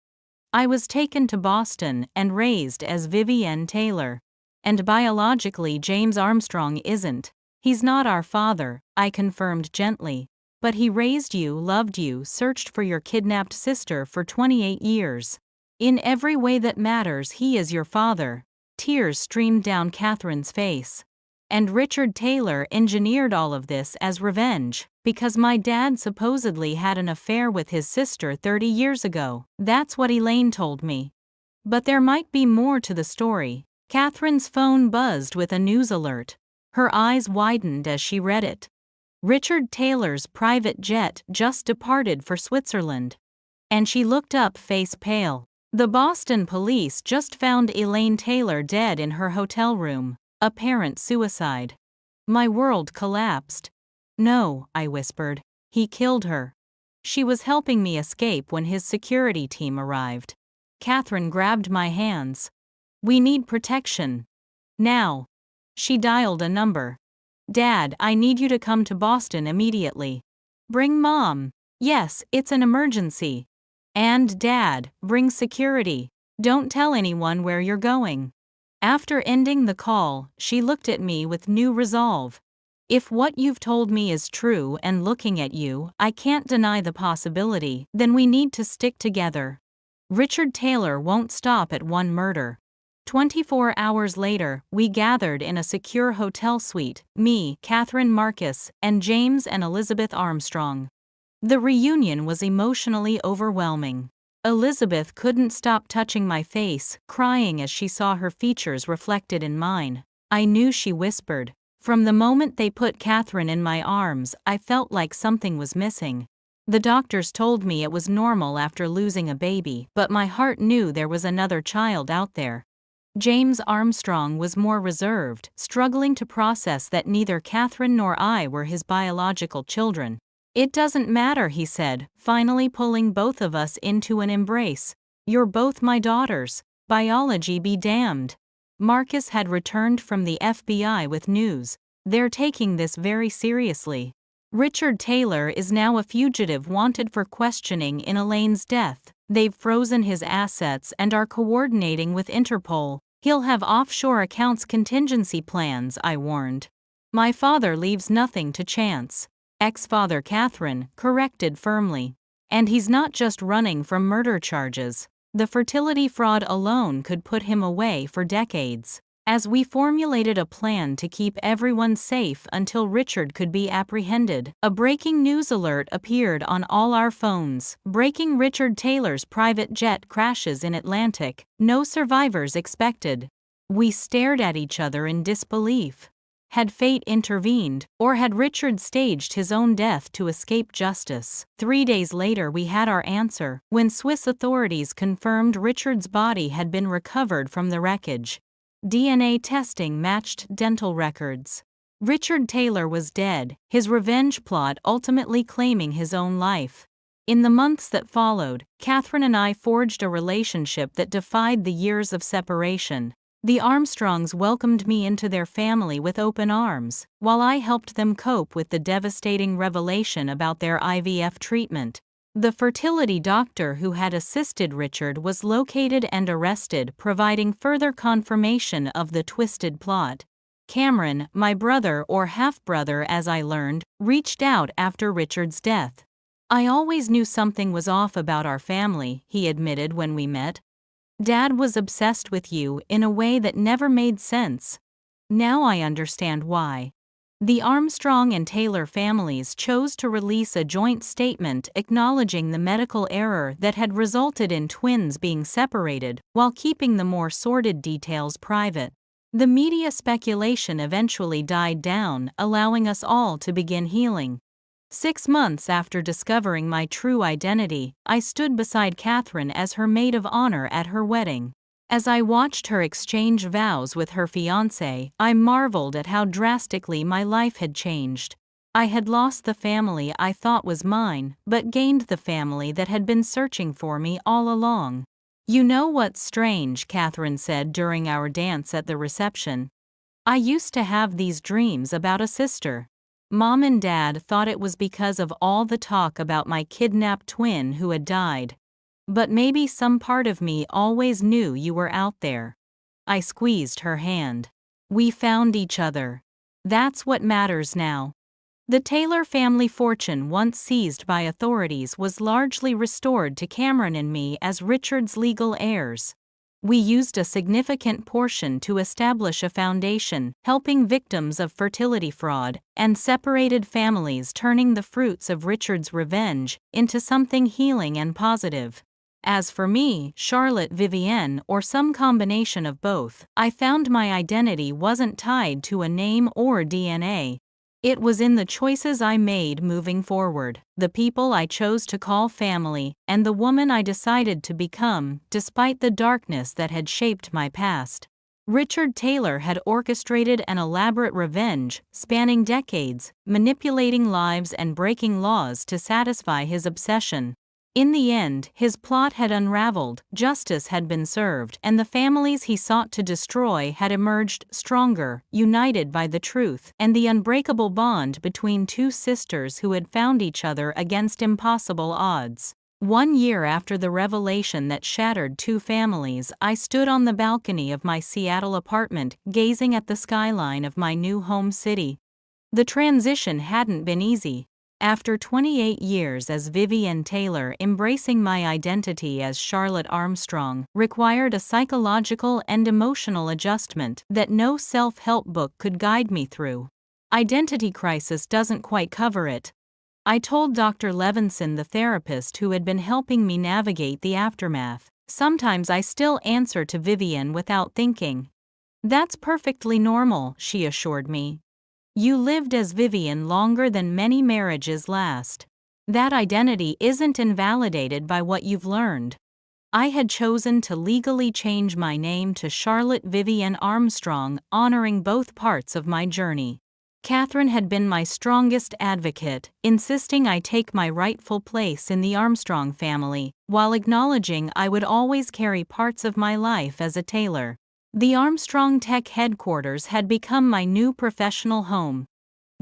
I was taken to Boston and raised as Vivienne Taylor. And biologically James Armstrong isn't. He's not our father," I confirmed gently. "But he raised you, loved you, searched for your kidnapped sister for 28 years. In every way that matters, he is your father." Tears streamed down Catherine's face. "And Richard Taylor engineered all of this as revenge, because my dad supposedly had an affair with his sister 30 years ago. That's what Elaine told me. But there might be more to the story." Catherine's phone buzzed with a news alert. Her eyes widened as she read it. "Richard Taylor's private jet just departed for Switzerland." And she looked up, face pale. "The Boston police just found Elaine Taylor dead in her hotel room. Apparent suicide." My world collapsed. "No," I whispered. "He killed her. She was helping me escape when his security team arrived." Catherine grabbed my hands. "We need protection. Now." She dialed a number. "Dad, I need you to come to Boston immediately." "Bring Mom." "Yes, it's an emergency." "And Dad, bring security. Don't tell anyone where you're going." After ending the call, she looked at me with new resolve. "If what you've told me is true, and looking at you, I can't deny the possibility, then we need to stick together. Richard Taylor won't stop at one murder." 24 hours later, we gathered in a secure hotel suite, me, Catherine, Marcus, and James and Elizabeth Armstrong. The reunion was emotionally overwhelming. Elizabeth couldn't stop touching my face, crying as she saw her features reflected in mine. "I knew," she whispered. "From the moment they put Catherine in my arms, I felt like something was missing. The doctors told me it was normal after losing a baby, but my heart knew there was another child out there." James Armstrong was more reserved, struggling to process that neither Catherine nor I were his biological children. "It doesn't matter," he said, finally pulling both of us into an embrace. You're both my daughters. Biology be damned. Marcus had returned from the FBI with news. They're taking this very seriously. Richard Taylor is now a fugitive wanted for questioning in Elaine's death. They've frozen his assets and are coordinating with Interpol. He'll have offshore accounts contingency plans, I warned. My father leaves nothing to chance. Ex-father Catherine corrected firmly. And he's not just running from murder charges. The fertility fraud alone could put him away for decades. As we formulated a plan to keep everyone safe until Richard could be apprehended, a breaking news alert appeared on all our phones. Breaking: Richard Taylor's private jet crashes in Atlantic. No survivors expected. We stared at each other in disbelief. Had fate intervened, or had Richard staged his own death to escape justice? 3 days later we had our answer, when Swiss authorities confirmed Richard's body had been recovered from the wreckage. DNA testing matched dental records. Richard Taylor was dead, his revenge plot ultimately claiming his own life. In the months that followed, Catherine and I forged a relationship that defied the years of separation. The Armstrongs welcomed me into their family with open arms, while I helped them cope with the devastating revelation about their IVF treatment. The fertility doctor who had assisted Richard was located and arrested, providing further confirmation of the twisted plot. Cameron, my brother or half-brother as I learned, reached out after Richard's death. I always knew something was off about our family, he admitted when we met. Dad was obsessed with you in a way that never made sense. Now I understand why. The Armstrong and Taylor families chose to release a joint statement acknowledging the medical error that had resulted in twins being separated, while keeping the more sordid details private. The media speculation eventually died down, allowing us all to begin healing. 6 months after discovering my true identity, I stood beside Catherine as her maid of honor at her wedding. As I watched her exchange vows with her fiancé, I marveled at how drastically my life had changed. I had lost the family I thought was mine, but gained the family that had been searching for me all along. You know what's strange, Catherine said during our dance at the reception. I used to have these dreams about a sister. Mom and Dad thought it was because of all the talk about my kidnapped twin who had died. But maybe some part of me always knew you were out there. I squeezed her hand. We found each other. That's what matters now. The Taylor family fortune once seized by authorities was largely restored to Cameron and me as Richard's legal heirs. We used a significant portion to establish a foundation, helping victims of fertility fraud and separated families, turning the fruits of Richard's revenge into something healing and positive. As for me, Charlotte Vivienne, or some combination of both, I found my identity wasn't tied to a name or DNA. It was in the choices I made moving forward, the people I chose to call family, and the woman I decided to become, despite the darkness that had shaped my past. Richard Taylor had orchestrated an elaborate revenge, spanning decades, manipulating lives and breaking laws to satisfy his obsession. In the end, his plot had unraveled, justice had been served, and the families he sought to destroy had emerged stronger, united by the truth and the unbreakable bond between two sisters who had found each other against impossible odds. 1 year after the revelation that shattered two families, I stood on the balcony of my Seattle apartment, gazing at the skyline of my new home city. The transition hadn't been easy. After 28 years as Vivienne Taylor, embracing my identity as Charlotte Armstrong required a psychological and emotional adjustment that no self-help book could guide me through. Identity crisis doesn't quite cover it. I told Dr. Levinson, the therapist who had been helping me navigate the aftermath. Sometimes I still answer to Vivienne without thinking. That's perfectly normal, she assured me. You lived as Vivienne longer than many marriages last. That identity isn't invalidated by what you've learned. I had chosen to legally change my name to Charlotte Vivienne Armstrong, honoring both parts of my journey. Catherine had been my strongest advocate, insisting I take my rightful place in the Armstrong family, while acknowledging I would always carry parts of my life as a Taylor. The Armstrong Tech headquarters had become my new professional home.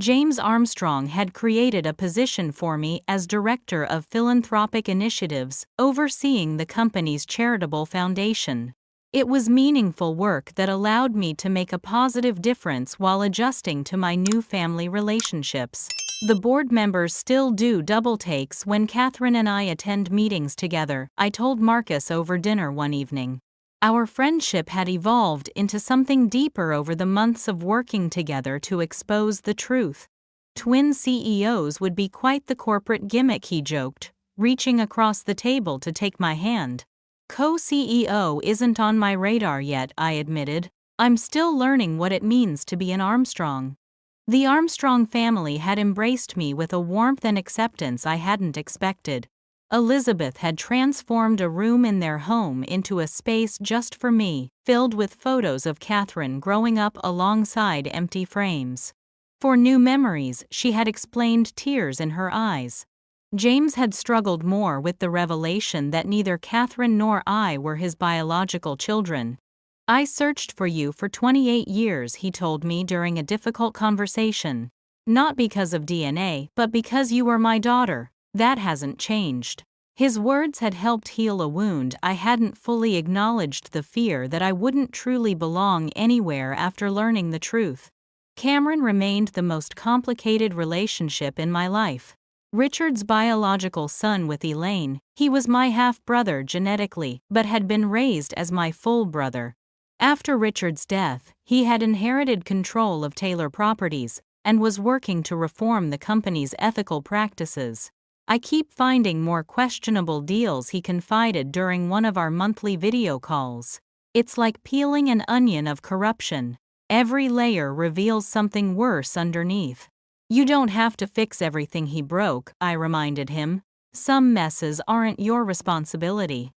James Armstrong had created a position for me as Director of Philanthropic Initiatives, overseeing the company's charitable foundation. It was meaningful work that allowed me to make a positive difference while adjusting to my new family relationships. The board members still do double takes when Catherine and I attend meetings together, I told Marcus over dinner one evening. Our friendship had evolved into something deeper over the months of working together to expose the truth. Twin CEOs would be quite the corporate gimmick, he joked, reaching across the table to take my hand. Co-CEO isn't on my radar yet, I admitted. I'm still learning what it means to be an Armstrong. The Armstrong family had embraced me with a warmth and acceptance I hadn't expected. Elizabeth had transformed a room in their home into a space just for me, filled with photos of Catherine growing up alongside empty frames. For new memories, she had explained, tears in her eyes. James had struggled more with the revelation that neither Catherine nor I were his biological children. I searched for you for 28 years, he told me during a difficult conversation. Not because of DNA, but because you were my daughter. That hasn't changed. His words had helped heal a wound I hadn't fully acknowledged, the fear that I wouldn't truly belong anywhere after learning the truth. Cameron remained the most complicated relationship in my life. Richard's biological son with Elaine, he was my half-brother genetically, but had been raised as my full brother. After Richard's death, he had inherited control of Taylor Properties and was working to reform the company's ethical practices. I keep finding more questionable deals, he confided during one of our monthly video calls. It's like peeling an onion of corruption. Every layer reveals something worse underneath. You don't have to fix everything, he broke, I reminded him. Some messes aren't your responsibility.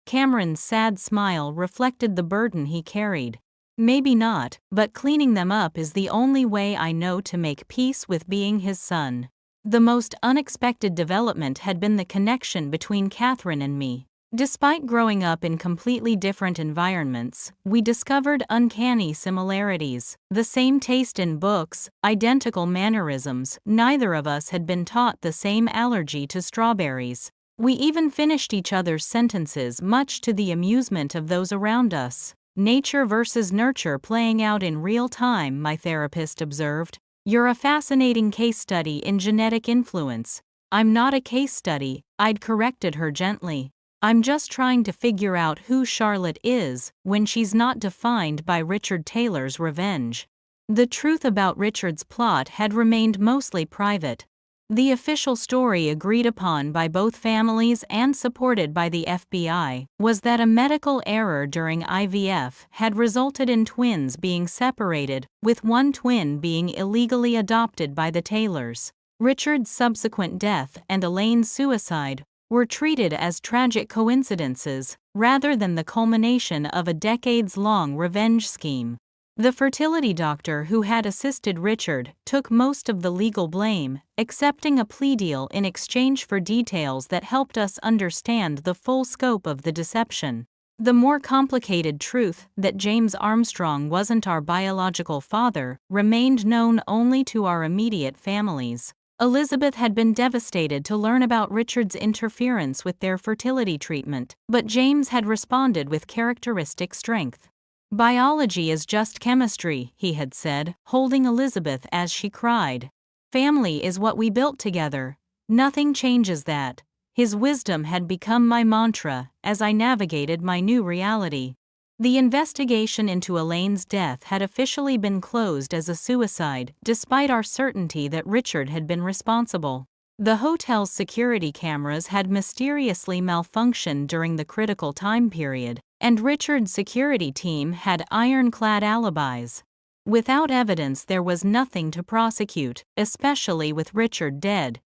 Cameron's sad smile reflected the burden he carried. Maybe not, but cleaning them up is the only way I know to make peace with being his son. The most unexpected development had been the connection between Catherine and me. Despite growing up in completely different environments, we discovered uncanny similarities. The same taste in books, identical mannerisms, neither of us had been taught the same allergy to strawberries. We even finished each other's sentences, much to the amusement of those around us. Nature versus nurture playing out in real time, my therapist observed. You're a fascinating case study in genetic influence. I'm not a case study, I'd corrected her gently. I'm just trying to figure out who Charlotte is when she's not defined by Richard Taylor's revenge. The truth about Richard's plot had remained mostly private. The official story, agreed upon by both families and supported by the FBI, was that a medical error during IVF had resulted in twins being separated, with one twin being illegally adopted by the Taylors. Richard's subsequent death and Elaine's suicide were treated as tragic coincidences, rather than the culmination of a decades-long revenge scheme. The fertility doctor who had assisted Richard took most of the legal blame, accepting a plea deal in exchange for details that helped us understand the full scope of the deception. The more complicated truth, that James Armstrong wasn't our biological father, remained known only to our immediate families. Elizabeth had been devastated to learn about Richard's interference with their fertility treatment, but James had responded with characteristic strength. Biology is just chemistry, he had said, holding Elizabeth as she cried. Family is what we built together. Nothing changes that. His wisdom had become my mantra as I navigated my new reality. The investigation into Elaine's death had officially been closed as a suicide, despite our certainty that Richard had been responsible. The hotel's security cameras had mysteriously malfunctioned during the critical time period, and Richard's security team had ironclad alibis. Without evidence, there was nothing to prosecute, especially with Richard dead.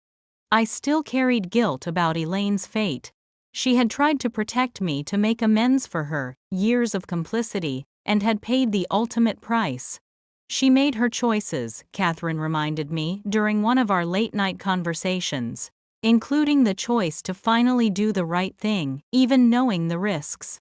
I still carried guilt about Elaine's fate. She had tried to protect me to make amends for her years of complicity, and had paid the ultimate price. She made her choices, Catherine reminded me during one of our late-night conversations, including the choice to finally do the right thing, even knowing the risks.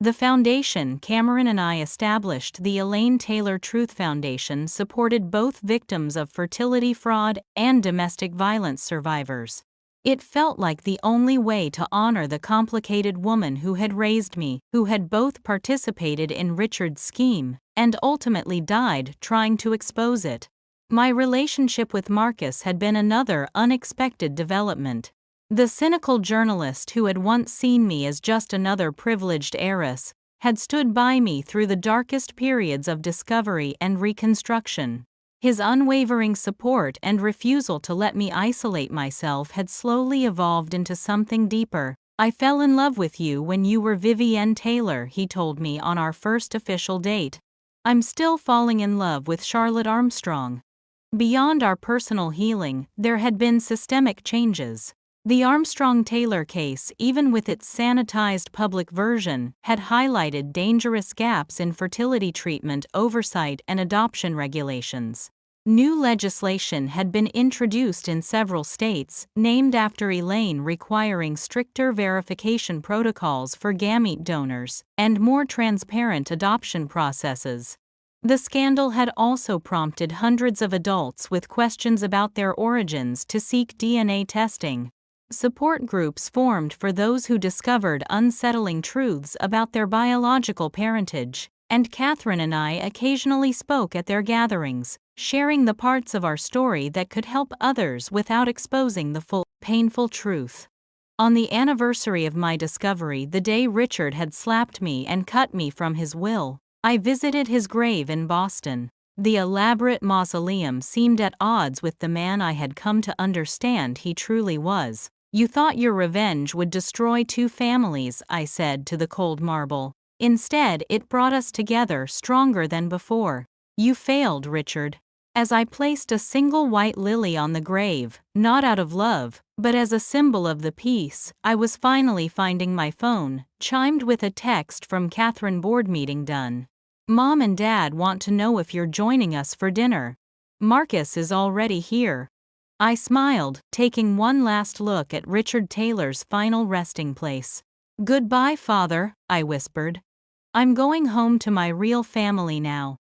The foundation Cameron and I established, the Elaine Taylor Truth Foundation, supported both victims of fertility fraud and domestic violence survivors. It felt like the only way to honor the complicated woman who had raised me, who had both participated in Richard's scheme and ultimately died trying to expose it. My relationship with Marcus had been another unexpected development. The cynical journalist who had once seen me as just another privileged heiress had stood by me through the darkest periods of discovery and reconstruction. His unwavering support and refusal to let me isolate myself had slowly evolved into something deeper. "I fell in love with you when you were Vivienne Taylor," he told me on our first official date. "I'm still falling in love with Charlotte Armstrong." Beyond our personal healing, there had been systemic changes. The Armstrong-Taylor case, even with its sanitized public version, had highlighted dangerous gaps in fertility treatment oversight and adoption regulations. New legislation had been introduced in several states, named after Elaine, requiring stricter verification protocols for gamete donors and more transparent adoption processes. The scandal had also prompted hundreds of adults with questions about their origins to seek DNA testing. Support groups formed for those who discovered unsettling truths about their biological parentage, and Catherine and I occasionally spoke at their gatherings, sharing the parts of our story that could help others without exposing the full, painful truth. On the anniversary of my discovery, the day Richard had slapped me and cut me from his will, I visited his grave in Boston. The elaborate mausoleum seemed at odds with the man I had come to understand he truly was. "You thought your revenge would destroy two families," I said to the cold marble. "Instead, it brought us together stronger than before. You failed, Richard." As I placed a single white lily on the grave, not out of love, but as a symbol of the peace, I was finally finding my phone, chimed with a text from Catherine. "Board meeting done. Mom and Dad want to know if you're joining us for dinner. Marcus is already here." I smiled, taking one last look at Richard Taylor's final resting place. "Goodbye, Father," I whispered. "I'm going home to my real family now."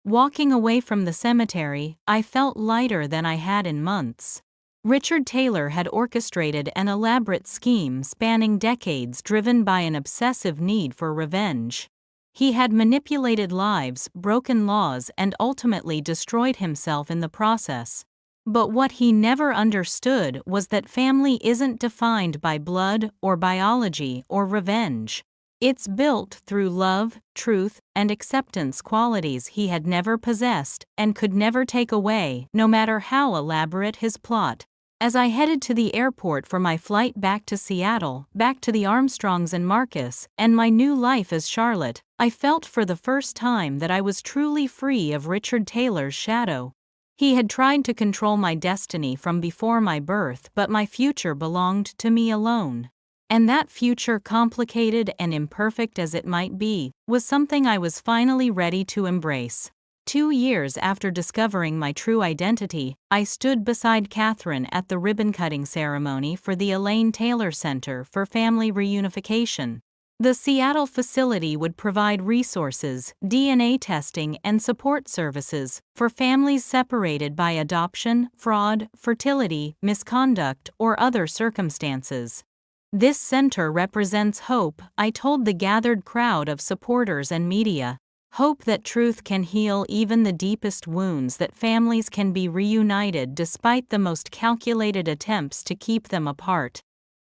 Walking away from the cemetery, I felt lighter than I had in months. Richard Taylor had orchestrated an elaborate scheme spanning decades, driven by an obsessive need for revenge. He had manipulated lives, broken laws, and ultimately destroyed himself in the process. But what he never understood was that family isn't defined by blood or biology or revenge. It's built through love, truth, and acceptance, qualities he had never possessed and could never take away, no matter how elaborate his plot. As I headed to the airport for my flight back to Seattle, back to the Armstrongs and Marcus, and my new life as Charlotte, I felt for the first time that I was truly free of Richard Taylor's shadow. He had tried to control my destiny from before my birth, but my future belonged to me alone. And that future, complicated and imperfect as it might be, was something I was finally ready to embrace. 2 years after discovering my true identity, I stood beside Catherine at the ribbon-cutting ceremony for the Elaine Taylor Center for Family Reunification. The Seattle facility would provide resources, DNA testing, and support services for families separated by adoption, fraud, fertility, misconduct, or other circumstances. "This center represents hope," I told the gathered crowd of supporters and media. "Hope that truth can heal even the deepest wounds, that families can be reunited despite the most calculated attempts to keep them apart."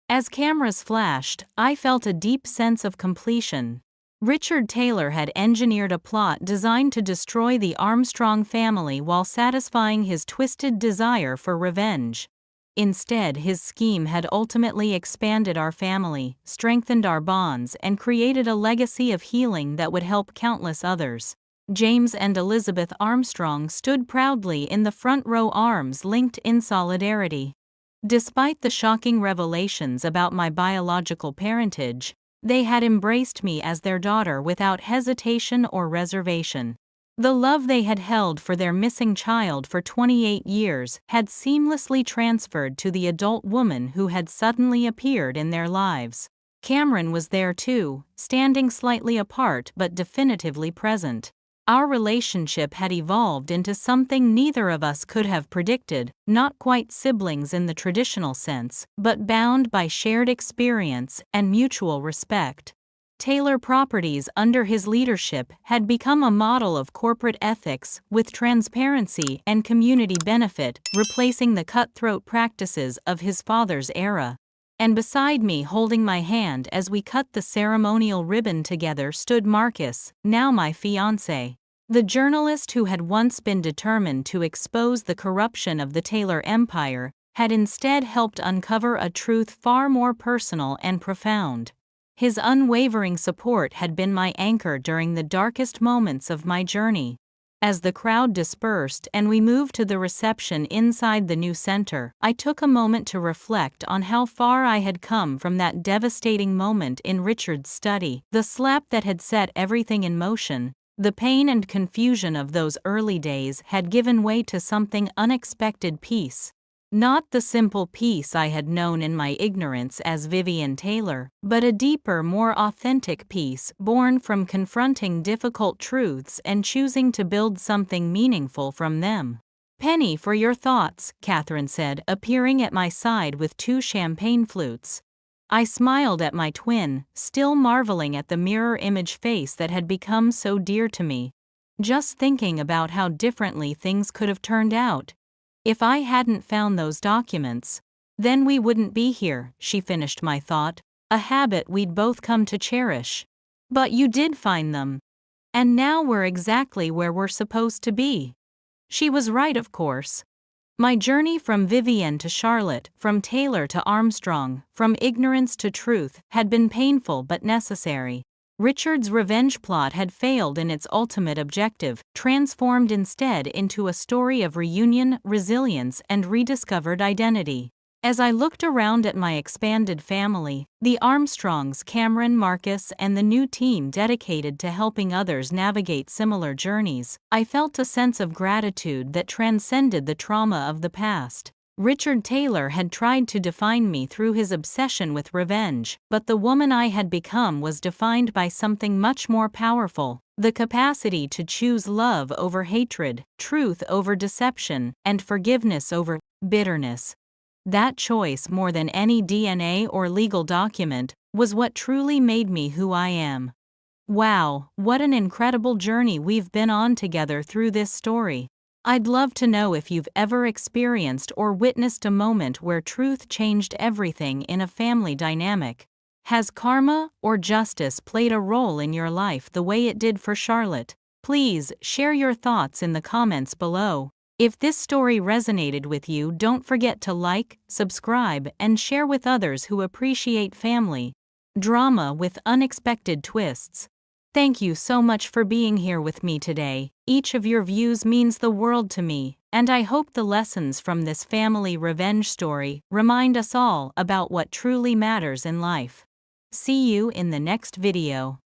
As cameras flashed, I felt a deep sense of completion. Richard Taylor had engineered a plot designed to destroy the Armstrong family while satisfying his twisted desire for revenge. Instead, his scheme had ultimately expanded our family, strengthened our bonds, and created a legacy of healing that would help countless others. James and Elizabeth Armstrong stood proudly in the front row, arms linked in solidarity. Despite the shocking revelations about my biological parentage, they had embraced me as their daughter without hesitation or reservation. The love they had held for their missing child for 28 years had seamlessly transferred to the adult woman who had suddenly appeared in their lives. Cameron was there too, standing slightly apart but definitively present. Our relationship had evolved into something neither of us could have predicted, not quite siblings in the traditional sense, but bound by shared experience and mutual respect. Taylor Properties under his leadership had become a model of corporate ethics with transparency and community benefit replacing the cutthroat practices of his father's era. And beside me holding my hand as we cut the ceremonial ribbon together stood Marcus, now my fiancé. The journalist who had once been determined to expose the corruption of the Taylor empire had instead helped uncover a truth far more personal and profound. His unwavering support had been my anchor during the darkest moments of my journey. As the crowd dispersed and we moved to the reception inside the new center, I took a moment to reflect on how far I had come from that devastating moment in Richard's study, the slap that had set everything in motion. The pain and confusion of those early days had given way to something unexpected: peace. Not the simple peace I had known in my ignorance as Vivian Taylor, but a deeper, more authentic peace born from confronting difficult truths and choosing to build something meaningful from them. "Penny, for your thoughts," Catherine said, appearing at my side with 2 champagne flutes. I smiled at my twin, still marveling at the mirror image face that had become so dear to me. Just thinking about how differently things could have turned out. "If I hadn't found those documents, then we wouldn't be here," she finished my thought, a habit we'd both come to cherish. "But you did find them. And now we're exactly where we're supposed to be." She was right, of course. My journey from Vivienne to Charlotte, from Taylor to Armstrong, from ignorance to truth, had been painful but necessary. Richard's revenge plot had failed in its ultimate objective, transformed instead into a story of reunion, resilience, and rediscovered identity. As I looked around at my expanded family, the Armstrongs, Cameron, Marcus, and the new team dedicated to helping others navigate similar journeys, I felt a sense of gratitude that transcended the trauma of the past. Richard Taylor had tried to define me through his obsession with revenge, but the woman I had become was defined by something much more powerful: the capacity to choose love over hatred, truth over deception, and forgiveness over bitterness. That choice, more than any DNA or legal document, was what truly made me who I am. Wow, what an incredible journey we've been on together through this story. I'd love to know if you've ever experienced or witnessed a moment where truth changed everything in a family dynamic. Has karma or justice played a role in your life the way it did for Charlotte? Please share your thoughts in the comments below. If this story resonated with you, don't forget to like, subscribe, and share with others who appreciate family drama with unexpected twists. Thank you so much for being here with me today. Each of your views means the world to me, and I hope the lessons from this family revenge story remind us all about what truly matters in life. See you in the next video.